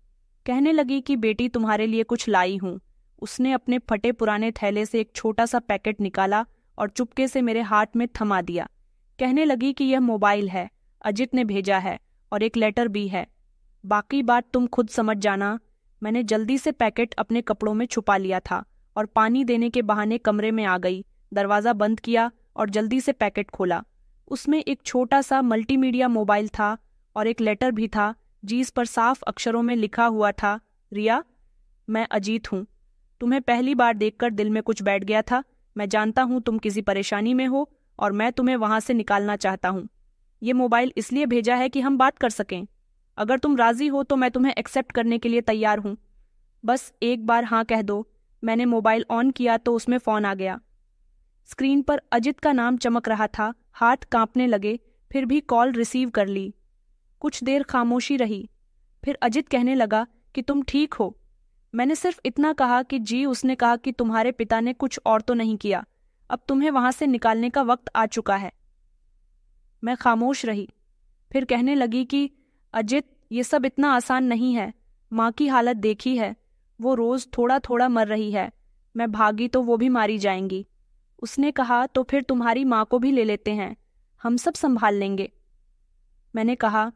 कहने लगी कि बेटी, तुम्हारे लिए कुछ लाई हूँ। उसने अपने फटे पुराने थैले से एक छोटा सा पैकेट निकाला और चुपके से मेरे हाथ में थमा दिया। कहने लगी कि यह मोबाइल है, अजित ने भेजा है और एक लेटर भी है। बाकी बात तुम खुद समझ जाना। मैंने जल्दी से पैकेट अपने कपड़ों में छुपा लिया था और पानी देने के बहाने कमरे में आ गई। दरवाज़ा बंद किया और जल्दी से पैकेट खोला। उसमें एक छोटा सा मल्टीमीडिया मोबाइल था और एक लेटर भी था, जिस पर साफ अक्षरों में लिखा हुआ था, रिया, मैं अजीत हूँ। तुम्हें पहली बार देखकर दिल में कुछ बैठ गया था। मैं जानता हूँ तुम किसी परेशानी में हो और मैं तुम्हें वहाँ से निकालना चाहता हूँ। ये मोबाइल इसलिए भेजा है कि हम बात कर सकें। अगर तुम राजी हो तो मैं तुम्हें एक्सेप्ट करने के लिए तैयार हूँ। बस एक बार हाँ कह दो। मैंने मोबाइल ऑन किया तो उसमें फ़ोन आ गया। स्क्रीन पर अजित का नाम चमक रहा था। हाथ कांपने लगे, फिर भी कॉल रिसीव कर ली। कुछ देर खामोशी रही, फिर अजित कहने लगा कि तुम ठीक हो। मैंने सिर्फ इतना कहा कि जी। उसने कहा कि तुम्हारे पिता ने कुछ और तो नहीं किया, अब तुम्हें वहां से निकालने का वक्त आ चुका है। मैं खामोश रही। फिर कहने लगी कि अजित, ये सब इतना आसान नहीं है। माँ की हालत देखी है, वो रोज थोड़ा थोड़ा मर रही है। मैं भागी तो वो भी मारी जाएंगी। उसने कहा, तो फिर तुम्हारी माँ को भी ले लेते हैं, हम सब संभाल लेंगे। मैंने कहा,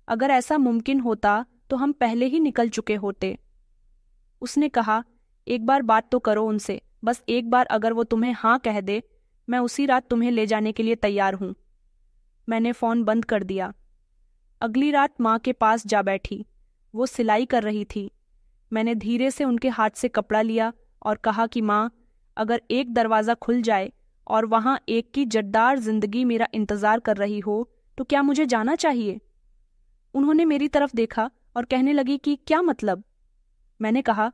अगर ऐसा मुमकिन होता तो हम पहले ही निकल चुके होते। उसने कहा, एक बार बात तो करो उनसे, बस एक बार, अगर वो तुम्हें हाँ कह दे, मैं उसी रात तुम्हें ले जाने के लिए तैयार हूं। मैंने फ़ोन बंद कर दिया। अगली रात माँ के पास जा बैठी। वो सिलाई कर रही थी। मैंने धीरे से उनके हाथ से कपड़ा लिया और कहा कि माँ, अगर एक दरवाज़ा खुल जाए और वहाँ एक की जद्दार जिंदगी मेरा इंतज़ार कर रही हो, तो क्या मुझे जाना चाहिए? उन्होंने मेरी तरफ देखा और कहने लगी कि क्या मतलब? मैंने कहा,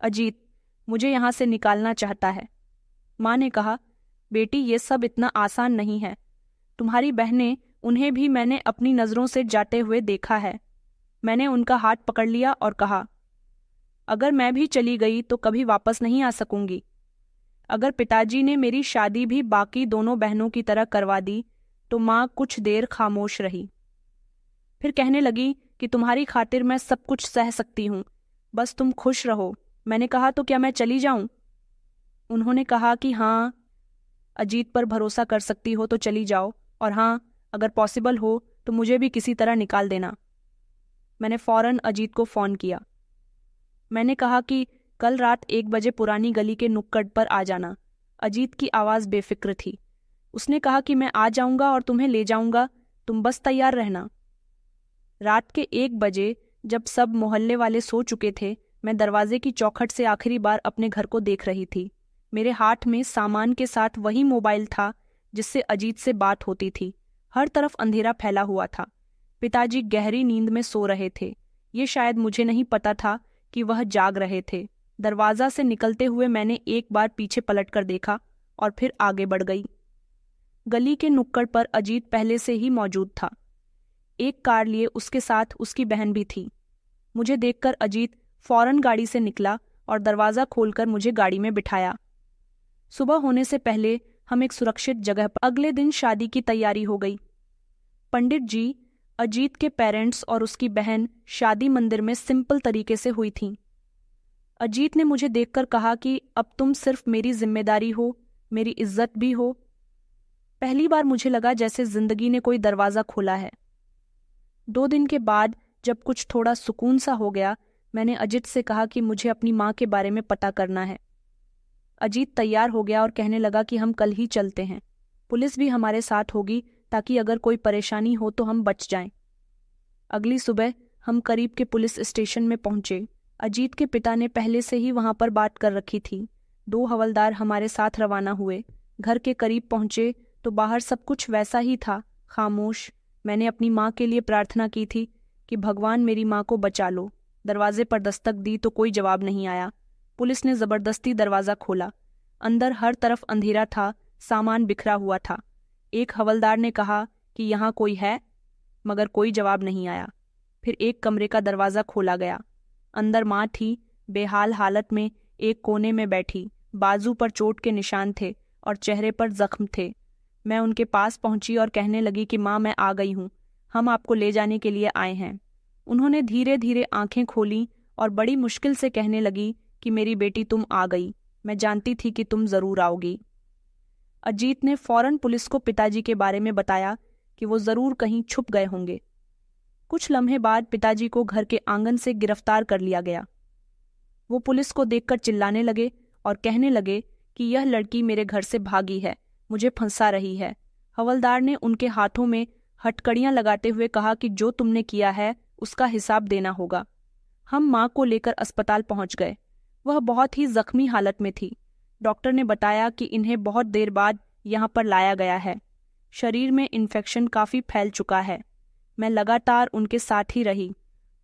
अजीत मुझे यहाँ से निकालना चाहता है। माँ ने कहा, बेटी, ये सब इतना आसान नहीं है। तुम्हारी बहनें, उन्हें भी मैंने अपनी नज़रों से जाते हुए देखा है। मैंने उनका हाथ पकड़ लिया और कहा, अगर मैं भी चली गई तो कभी वापस नहीं आ सकूंगी। अगर पिताजी ने मेरी शादी भी बाकी दोनों बहनों की तरह करवा दी तो माँ कुछ देर खामोश रही। फिर कहने लगी कि तुम्हारी खातिर मैं सब कुछ सह सकती हूँ, बस तुम खुश रहो। मैंने कहा, तो क्या मैं चली जाऊं? उन्होंने कहा कि हाँ, अजीत पर भरोसा कर सकती हो तो चली जाओ, और हाँ, अगर पॉसिबल हो तो मुझे भी किसी तरह निकाल देना। मैंने फौरन अजीत को फ़ोन किया। मैंने कहा कि कल रात 1 बजे पुरानी गली के नुक्कड़ पर आ जाना। अजीत की आवाज़ बेफिक्र थी। उसने कहा कि मैं आ जाऊंगा और तुम्हें ले जाऊंगा, तुम बस तैयार रहना। रात के 1 बजे, जब सब मोहल्ले वाले सो चुके थे, मैं दरवाजे की चौखट से आखिरी बार अपने घर को देख रही थी। मेरे हाथ में सामान के साथ वही मोबाइल था जिससे अजीत से बात होती थी। हर तरफ अंधेरा फैला हुआ था। पिताजी गहरी नींद में सो रहे थे। ये शायद मुझे नहीं पता था कि वह जाग रहे थे। दरवाजा से निकलते हुए मैंने एक बार पीछे पलटकर देखा और फिर आगे बढ़ गई। गली के नुक्कड़ पर अजीत पहले से ही मौजूद था। एक कार लिए उसके साथ उसकी बहन भी थी। मुझे देखकर अजीत फौरन गाड़ी से निकला और दरवाज़ा खोलकर मुझे गाड़ी में बिठाया। सुबह होने से पहले हम एक सुरक्षित जगह पर। अगले दिन शादी की तैयारी हो गई। पंडित जी, अजीत के पेरेंट्स और उसकी बहन शादी मंदिर में सिंपल तरीके से हुई थी। अजीत ने मुझे देखकर कहा कि अब तुम सिर्फ मेरी जिम्मेदारी हो, मेरी इज्जत भी हो। पहली बार मुझे लगा जैसे जिंदगी ने कोई दरवाज़ा खोला है। 2 दिन के बाद जब कुछ थोड़ा सुकून सा हो गया, मैंने अजीत से कहा कि मुझे अपनी माँ के बारे में पता करना है। अजीत तैयार हो गया और कहने लगा कि हम कल ही चलते हैं। पुलिस भी हमारे साथ होगी ताकि अगर कोई परेशानी हो तो हम बच जाएं। अगली सुबह हम करीब के पुलिस स्टेशन में पहुंचे। अजीत के पिता ने पहले से ही वहां पर बात कर रखी थी। 2 हवलदार हमारे साथ रवाना हुए। घर के करीब पहुंचे तो बाहर सब कुछ वैसा ही था, खामोश। मैंने अपनी माँ के लिए प्रार्थना की थी कि भगवान मेरी माँ को बचा लो। दरवाजे पर दस्तक दी तो कोई जवाब नहीं आया। पुलिस ने ज़बरदस्ती दरवाज़ा खोला। अंदर हर तरफ अंधेरा था, सामान बिखरा हुआ था। एक हवलदार ने कहा कि यहाँ कोई है, मगर कोई जवाब नहीं आया। फिर एक कमरे का दरवाज़ा खोला गया। अंदर माँ थी, बेहाल हालत में एक कोने में बैठी। बाजू पर चोट के निशान थे और चेहरे पर जख्म थे। मैं उनके पास पहुंची और कहने लगी कि माँ, मैं आ गई हूँ, हम आपको ले जाने के लिए आए हैं। उन्होंने धीरे धीरे आंखें खोली और बड़ी मुश्किल से कहने लगी कि मेरी बेटी, तुम आ गई। मैं जानती थी कि तुम ज़रूर आओगी। अजीत ने फौरन पुलिस को पिताजी के बारे में बताया कि वो ज़रूर कहीं छुप गए होंगे। कुछ लम्हे बाद पिताजी को घर के आंगन से गिरफ्तार कर लिया गया। वो पुलिस को देखकर चिल्लाने लगे और कहने लगे कि यह लड़की मेरे घर से भागी है, मुझे फंसा रही है। हवलदार ने उनके हाथों में हथकड़ियां लगाते हुए कहा कि जो तुमने किया है उसका हिसाब देना होगा। हम माँ को लेकर अस्पताल पहुंच गए। वह बहुत ही जख्मी हालत में थी। डॉक्टर ने बताया कि इन्हें बहुत देर बाद यहाँ पर लाया गया है। शरीर में इन्फेक्शन काफ़ी फैल चुका है। मैं लगातार उनके साथ ही रही।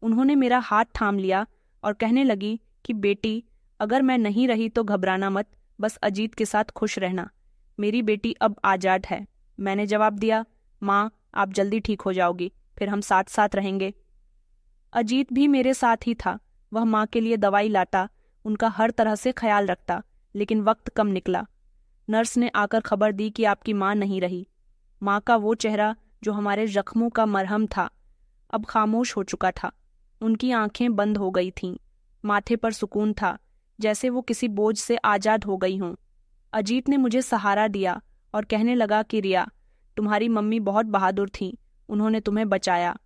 उन्होंने मेरा हाथ थाम लिया और कहने लगी कि बेटी, अगर मैं नहीं रही तो घबराना मत, बस अजीत के साथ खुश रहना। मेरी बेटी अब आज़ाद है। मैंने जवाब दिया, माँ, आप जल्दी ठीक हो जाओगी, फिर हम साथ साथ रहेंगे। अजीत भी मेरे साथ ही था। वह माँ के लिए दवाई लाता, उनका हर तरह से ख्याल रखता, लेकिन वक्त कम निकला। नर्स ने आकर खबर दी कि आपकी माँ नहीं रही। माँ का वो चेहरा जो हमारे जख्मों का मरहम था, अब खामोश हो चुका था। उनकी आंखें बंद हो गई थीं। माथे पर सुकून था, जैसे वो किसी बोझ से आज़ाद हो गई हों। अजीत ने मुझे सहारा दिया और कहने लगा कि रिया, तुम्हारी मम्मी बहुत बहादुर थीं, उन्होंने तुम्हें बचाया।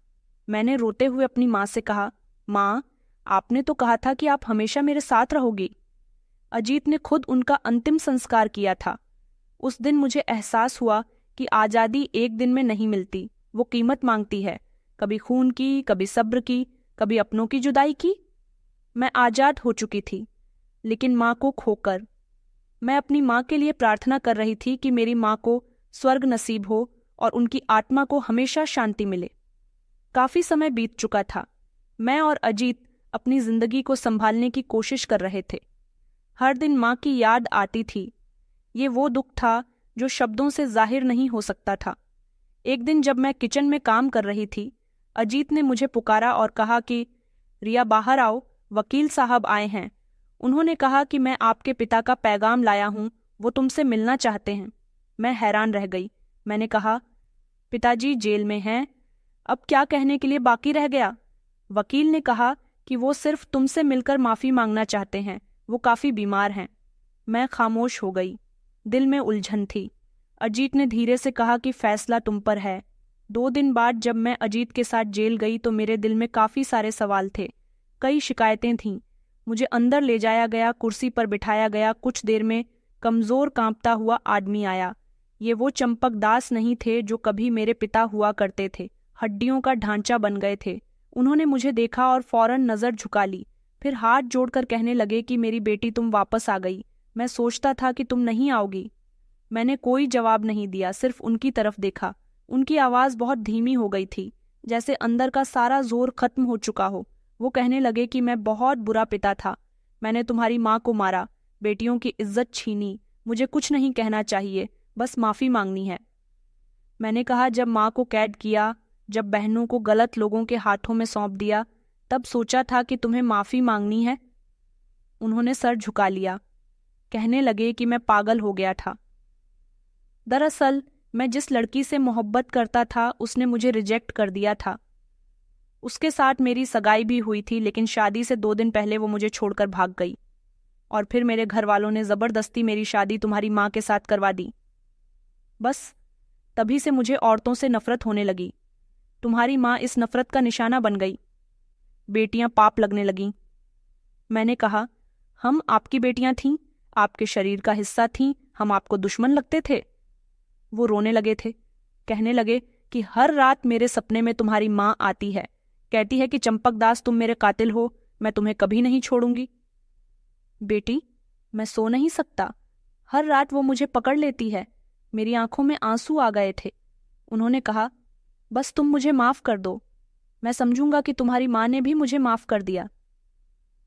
मैंने रोते हुए अपनी माँ से कहा, माँ, आपने तो कहा था कि आप हमेशा मेरे साथ रहोगी। अजीत ने खुद उनका अंतिम संस्कार किया था। उस दिन मुझे एहसास हुआ कि आज़ादी एक दिन में नहीं मिलती, वो कीमत मांगती है, कभी खून की, कभी सब्र की, कभी अपनों की जुदाई की। मैं आज़ाद हो चुकी थी, लेकिन माँ को खोकर। मैं अपनी माँ के लिए प्रार्थना कर रही थी कि मेरी माँ को स्वर्ग नसीब हो और उनकी आत्मा को हमेशा शांति मिले। काफी समय बीत चुका था। मैं और अजीत अपनी जिंदगी को संभालने की कोशिश कर रहे थे। हर दिन माँ की याद आती थी। ये वो दुख था जो शब्दों से जाहिर नहीं हो सकता था। एक दिन जब मैं किचन में काम कर रही थी, अजीत ने मुझे पुकारा और कहा कि रिया, बाहर आओ, वकील साहब आए हैं। उन्होंने कहा कि मैं आपके पिता का पैगाम लाया हूं, वो तुमसे मिलना चाहते हैं। मैं हैरान रह गई। मैंने कहा, पिताजी जेल में हैं, अब क्या कहने के लिए बाकी रह गया? वकील ने कहा कि वो सिर्फ तुमसे मिलकर माफी मांगना चाहते हैं, वो काफी बीमार हैं। मैं खामोश हो गई। दिल में उलझन थी। अजीत ने धीरे से कहा कि फैसला तुम पर है। 2 दिन बाद जब मैं अजीत के साथ जेल गई तो मेरे दिल में काफी सारे सवाल थे, कई शिकायतें थीं। मुझे अंदर ले जाया गया, कुर्सी पर बिठाया गया। कुछ देर में कमजोर कांपता हुआ आदमी आया। ये वो चंपक दास नहीं थे जो कभी मेरे पिता हुआ करते थे। हड्डियों का ढांचा बन गए थे। उन्होंने मुझे देखा और फौरन नजर झुका ली, फिर हाथ जोड़कर कहने लगे कि मेरी बेटी, तुम वापस आ गई। मैं सोचता था कि तुम नहीं आओगी। मैंने कोई जवाब नहीं दिया, सिर्फ उनकी तरफ देखा। उनकी आवाज बहुत धीमी हो गई थी, जैसे अंदर का सारा जोर खत्म हो चुका हो। वो कहने लगे कि मैं बहुत बुरा पिता था। मैंने तुम्हारी माँ को मारा, बेटियों की इज्जत छीनी। मुझे कुछ नहीं कहना चाहिए, बस माफी मांगनी है। मैंने कहा, जब माँ को कैद किया, जब बहनों को गलत लोगों के हाथों में सौंप दिया, तब सोचा था कि तुम्हें माफी मांगनी है। उन्होंने सर झुका लिया। कहने लगे कि मैं पागल हो गया था। दरअसल मैं जिस लड़की से मोहब्बत करता था उसने मुझे रिजेक्ट कर दिया था। उसके साथ मेरी सगाई भी हुई थी, लेकिन शादी से 2 दिन पहले वो मुझे छोड़कर भाग गई। और फिर मेरे घर वालों ने जबरदस्ती मेरी शादी तुम्हारी माँ के साथ करवा दी। बस तभी से मुझे औरतों से नफरत होने लगी। तुम्हारी माँ इस नफरत का निशाना बन गई। बेटियां पाप लगने लगीं। मैंने कहा, हम आपकी बेटियां थीं, आपके शरीर का हिस्सा थीं, हम आपको दुश्मन लगते थे? वो रोने लगे थे। कहने लगे कि हर रात मेरे सपने में तुम्हारी माँ आती है, कहती है कि चंपक दास, तुम मेरे कातिल हो, मैं तुम्हें कभी नहीं छोड़ूंगी। बेटी, मैं सो नहीं सकता। हर रात वो मुझे पकड़ लेती है। मेरी आंखों में आंसू आ गए थे। उन्होंने कहा, बस तुम मुझे माफ कर दो, मैं समझूंगा कि तुम्हारी माँ ने भी मुझे माफ कर दिया।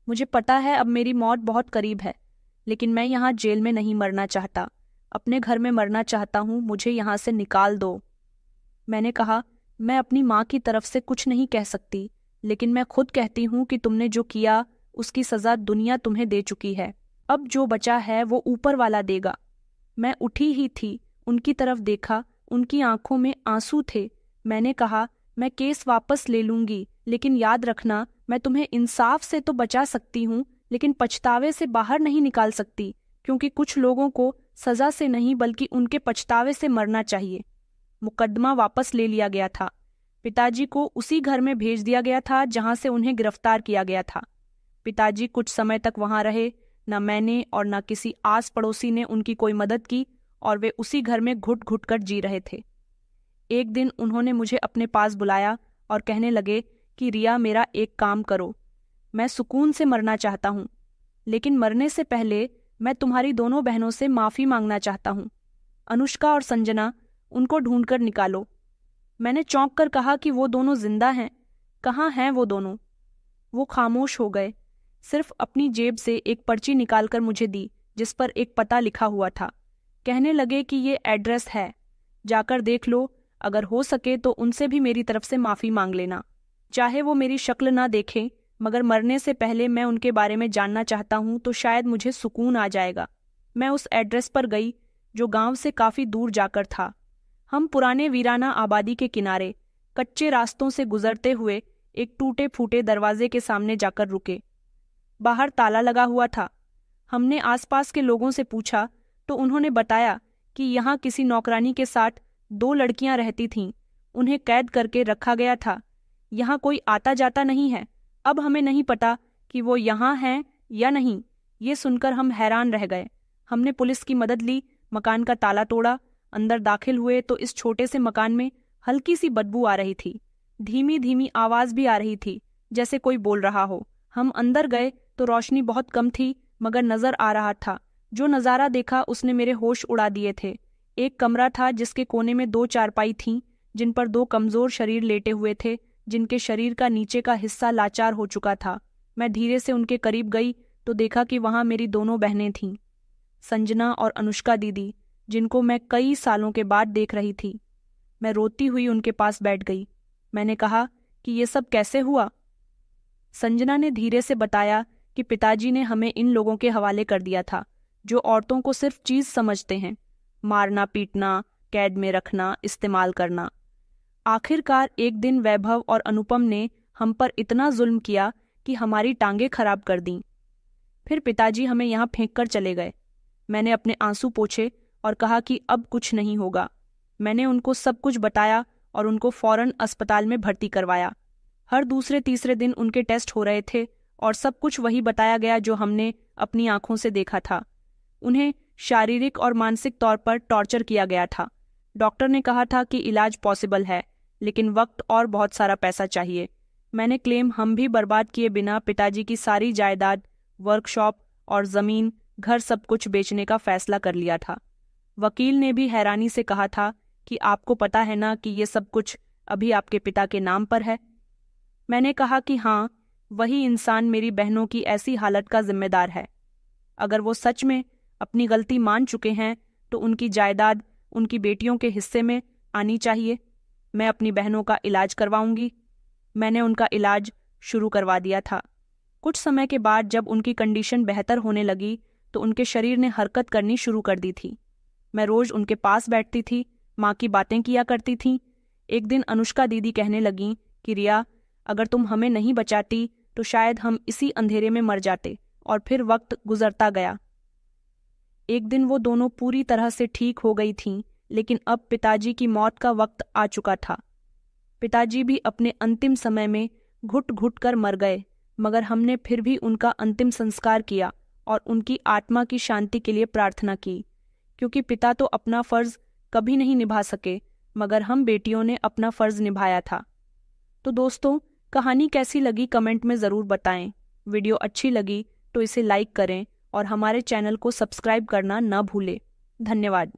मुझे पता है अब मेरी मौत बहुत करीब है, लेकिन मैं यहाँ जेल में नहीं मरना चाहता, अपने घर में मरना चाहता हूँ। मुझे यहाँ से निकाल दो। मैंने कहा, मैं अपनी माँ की तरफ से कुछ नहीं कह सकती, लेकिन मैं खुद कहती हूँ कि तुमने जो किया उसकी सजा दुनिया तुम्हें दे चुकी है। अब जो बचा है वो ऊपर वाला देगा। मैं उठी ही थी, उनकी तरफ देखा, उनकी आंखों में आंसू थे। मैंने कहा, मैं केस वापस ले लूंगी, लेकिन याद रखना, मैं तुम्हें इंसाफ से तो बचा सकती हूँ, लेकिन पछतावे से बाहर नहीं निकाल सकती, क्योंकि कुछ लोगों को सजा से नहीं बल्कि उनके पछतावे से मरना चाहिए। मुकदमा वापस ले लिया गया था। पिताजी को उसी घर में भेज दिया गया था जहां से उन्हें गिरफ्तार किया गया था। पिताजी कुछ समय तक वहां रहे। न मैंने और न किसी आस पड़ोसी ने उनकी कोई मदद की, और वे उसी घर में घुट घुट कर जी रहे थे। एक दिन उन्होंने मुझे अपने पास बुलाया और कहने लगे कि रिया, मेरा एक काम करो। मैं सुकून से मरना चाहता हूँ, लेकिन मरने से पहले मैं तुम्हारी दोनों बहनों से माफी मांगना चाहता हूँ। अनुष्का और संजना, उनको ढूंढकर निकालो। मैंने चौंक कर कहा कि वो दोनों जिंदा हैं। कहाँ हैं वो दोनों? वो खामोश हो गए, सिर्फ अपनी जेब से एक पर्ची निकालकर मुझे दी, जिस पर एक पता लिखा हुआ था। कहने लगे कि ये एड्रेस है, जाकर देख लो, अगर हो सके तो उनसे भी मेरी तरफ से माफी मांग लेना। चाहे वो मेरी शक्ल ना देखें, मगर मरने से पहले मैं उनके बारे में जानना चाहता हूँ, तो शायद मुझे सुकून आ जाएगा। मैं उस एड्रेस पर गई, जो गांव से काफी दूर जाकर था। हम पुराने वीराना आबादी के किनारे कच्चे रास्तों से गुजरते हुए एक टूटे फूटे दरवाजे के सामने जाकर रुके। बाहर ताला लगा हुआ था। हमने आसपास के लोगों से पूछा तो उन्होंने बताया कि यहाँ किसी नौकरानी के साथ 2 लड़कियां रहती थीं। उन्हें कैद करके रखा गया था। यहाँ कोई आता जाता नहीं है। अब हमें नहीं पता कि वो यहाँ हैं या नहीं। ये सुनकर हम हैरान रह गए। हमने पुलिस की मदद ली, मकान का ताला तोड़ा, अंदर दाखिल हुए तो इस छोटे से मकान में हल्की सी बदबू आ रही थी। धीमी धीमी आवाज भी आ रही थी, जैसे कोई बोल रहा हो। हम अंदर गए तो रोशनी बहुत कम थी, मगर नजर आ रहा था। जो नज़ारा देखा उसने मेरे होश उड़ा दिए थे। एक कमरा था जिसके कोने में 2 चारपाई थीं, जिन पर 2 कमजोर शरीर लेटे हुए थे, जिनके शरीर का नीचे का हिस्सा लाचार हो चुका था। मैं धीरे से उनके करीब गई तो देखा कि वहां मेरी दोनों बहनें थीं, संजना और अनुष्का दीदी, जिनको मैं कई सालों के बाद देख रही थी। मैं रोती हुई उनके पास बैठ गई। मैंने कहा कि ये सब कैसे हुआ। संजना ने धीरे से बताया कि पिताजी ने हमें इन लोगों के हवाले कर दिया था, जो औरतों को सिर्फ चीज समझते हैं, मारना पीटना, कैद में रखना, इस्तेमाल करना। आखिरकार एक दिन वैभव और अनुपम ने हम पर इतना जुल्म किया कि हमारी टांगें खराब कर दीं। फिर पिताजी हमें यहाँ फेंक कर चले गए। मैंने अपने आंसू पोंछे और कहा कि अब कुछ नहीं होगा। मैंने उनको सब कुछ बताया और उनको फौरन अस्पताल में भर्ती करवाया। हर दूसरे तीसरे दिन उनके टेस्ट हो रहे थे और सब कुछ वही बताया गया जो हमने अपनी आंखों से देखा था। उन्हें शारीरिक और मानसिक तौर पर टॉर्चर किया गया था। डॉक्टर ने कहा था कि इलाज पॉसिबल है, लेकिन वक्त और बहुत सारा पैसा चाहिए। मैंने क्लेम हम भी बर्बाद किए बिना पिताजी की सारी जायदाद, वर्कशॉप और जमीन, घर सब कुछ बेचने का फैसला कर लिया था। वकील ने भी हैरानी से कहा था कि आपको पता है ना कि ये सब कुछ अभी आपके पिता के नाम पर है। मैंने कहा कि हाँ, वही इंसान मेरी बहनों की ऐसी हालत का जिम्मेदार है। अगर वो सच में अपनी गलती मान चुके हैं तो उनकी जायदाद उनकी बेटियों के हिस्से में आनी चाहिए। मैं अपनी बहनों का इलाज करवाऊंगी। मैंने उनका इलाज शुरू करवा दिया था। कुछ समय के बाद जब उनकी कंडीशन बेहतर होने लगी तो उनके शरीर ने हरकत करनी शुरू कर दी थी। मैं रोज उनके पास बैठती थी, माँ की बातें किया करती थी। एक दिन अनुष्का दीदी कहने लगीं कि रिया, अगर तुम हमें नहीं बचाती तो शायद हम इसी अंधेरे में मर जाते। और फिर वक्त गुजरता गया। एक दिन वो दोनों पूरी तरह से ठीक हो गई थीं, लेकिन अब पिताजी की मौत का वक्त आ चुका था। पिताजी भी अपने अंतिम समय में घुट घुट कर मर गए, मगर हमने फिर भी उनका अंतिम संस्कार किया और उनकी आत्मा की शांति के लिए प्रार्थना की, क्योंकि पिता तो अपना फर्ज कभी नहीं निभा सके, मगर हम बेटियों ने अपना फर्ज निभाया था। तो दोस्तों, कहानी कैसी लगी कमेंट में ज़रूर बताएं। वीडियो अच्छी लगी तो इसे लाइक करें और हमारे चैनल को सब्सक्राइब करना न भूलें। धन्यवाद।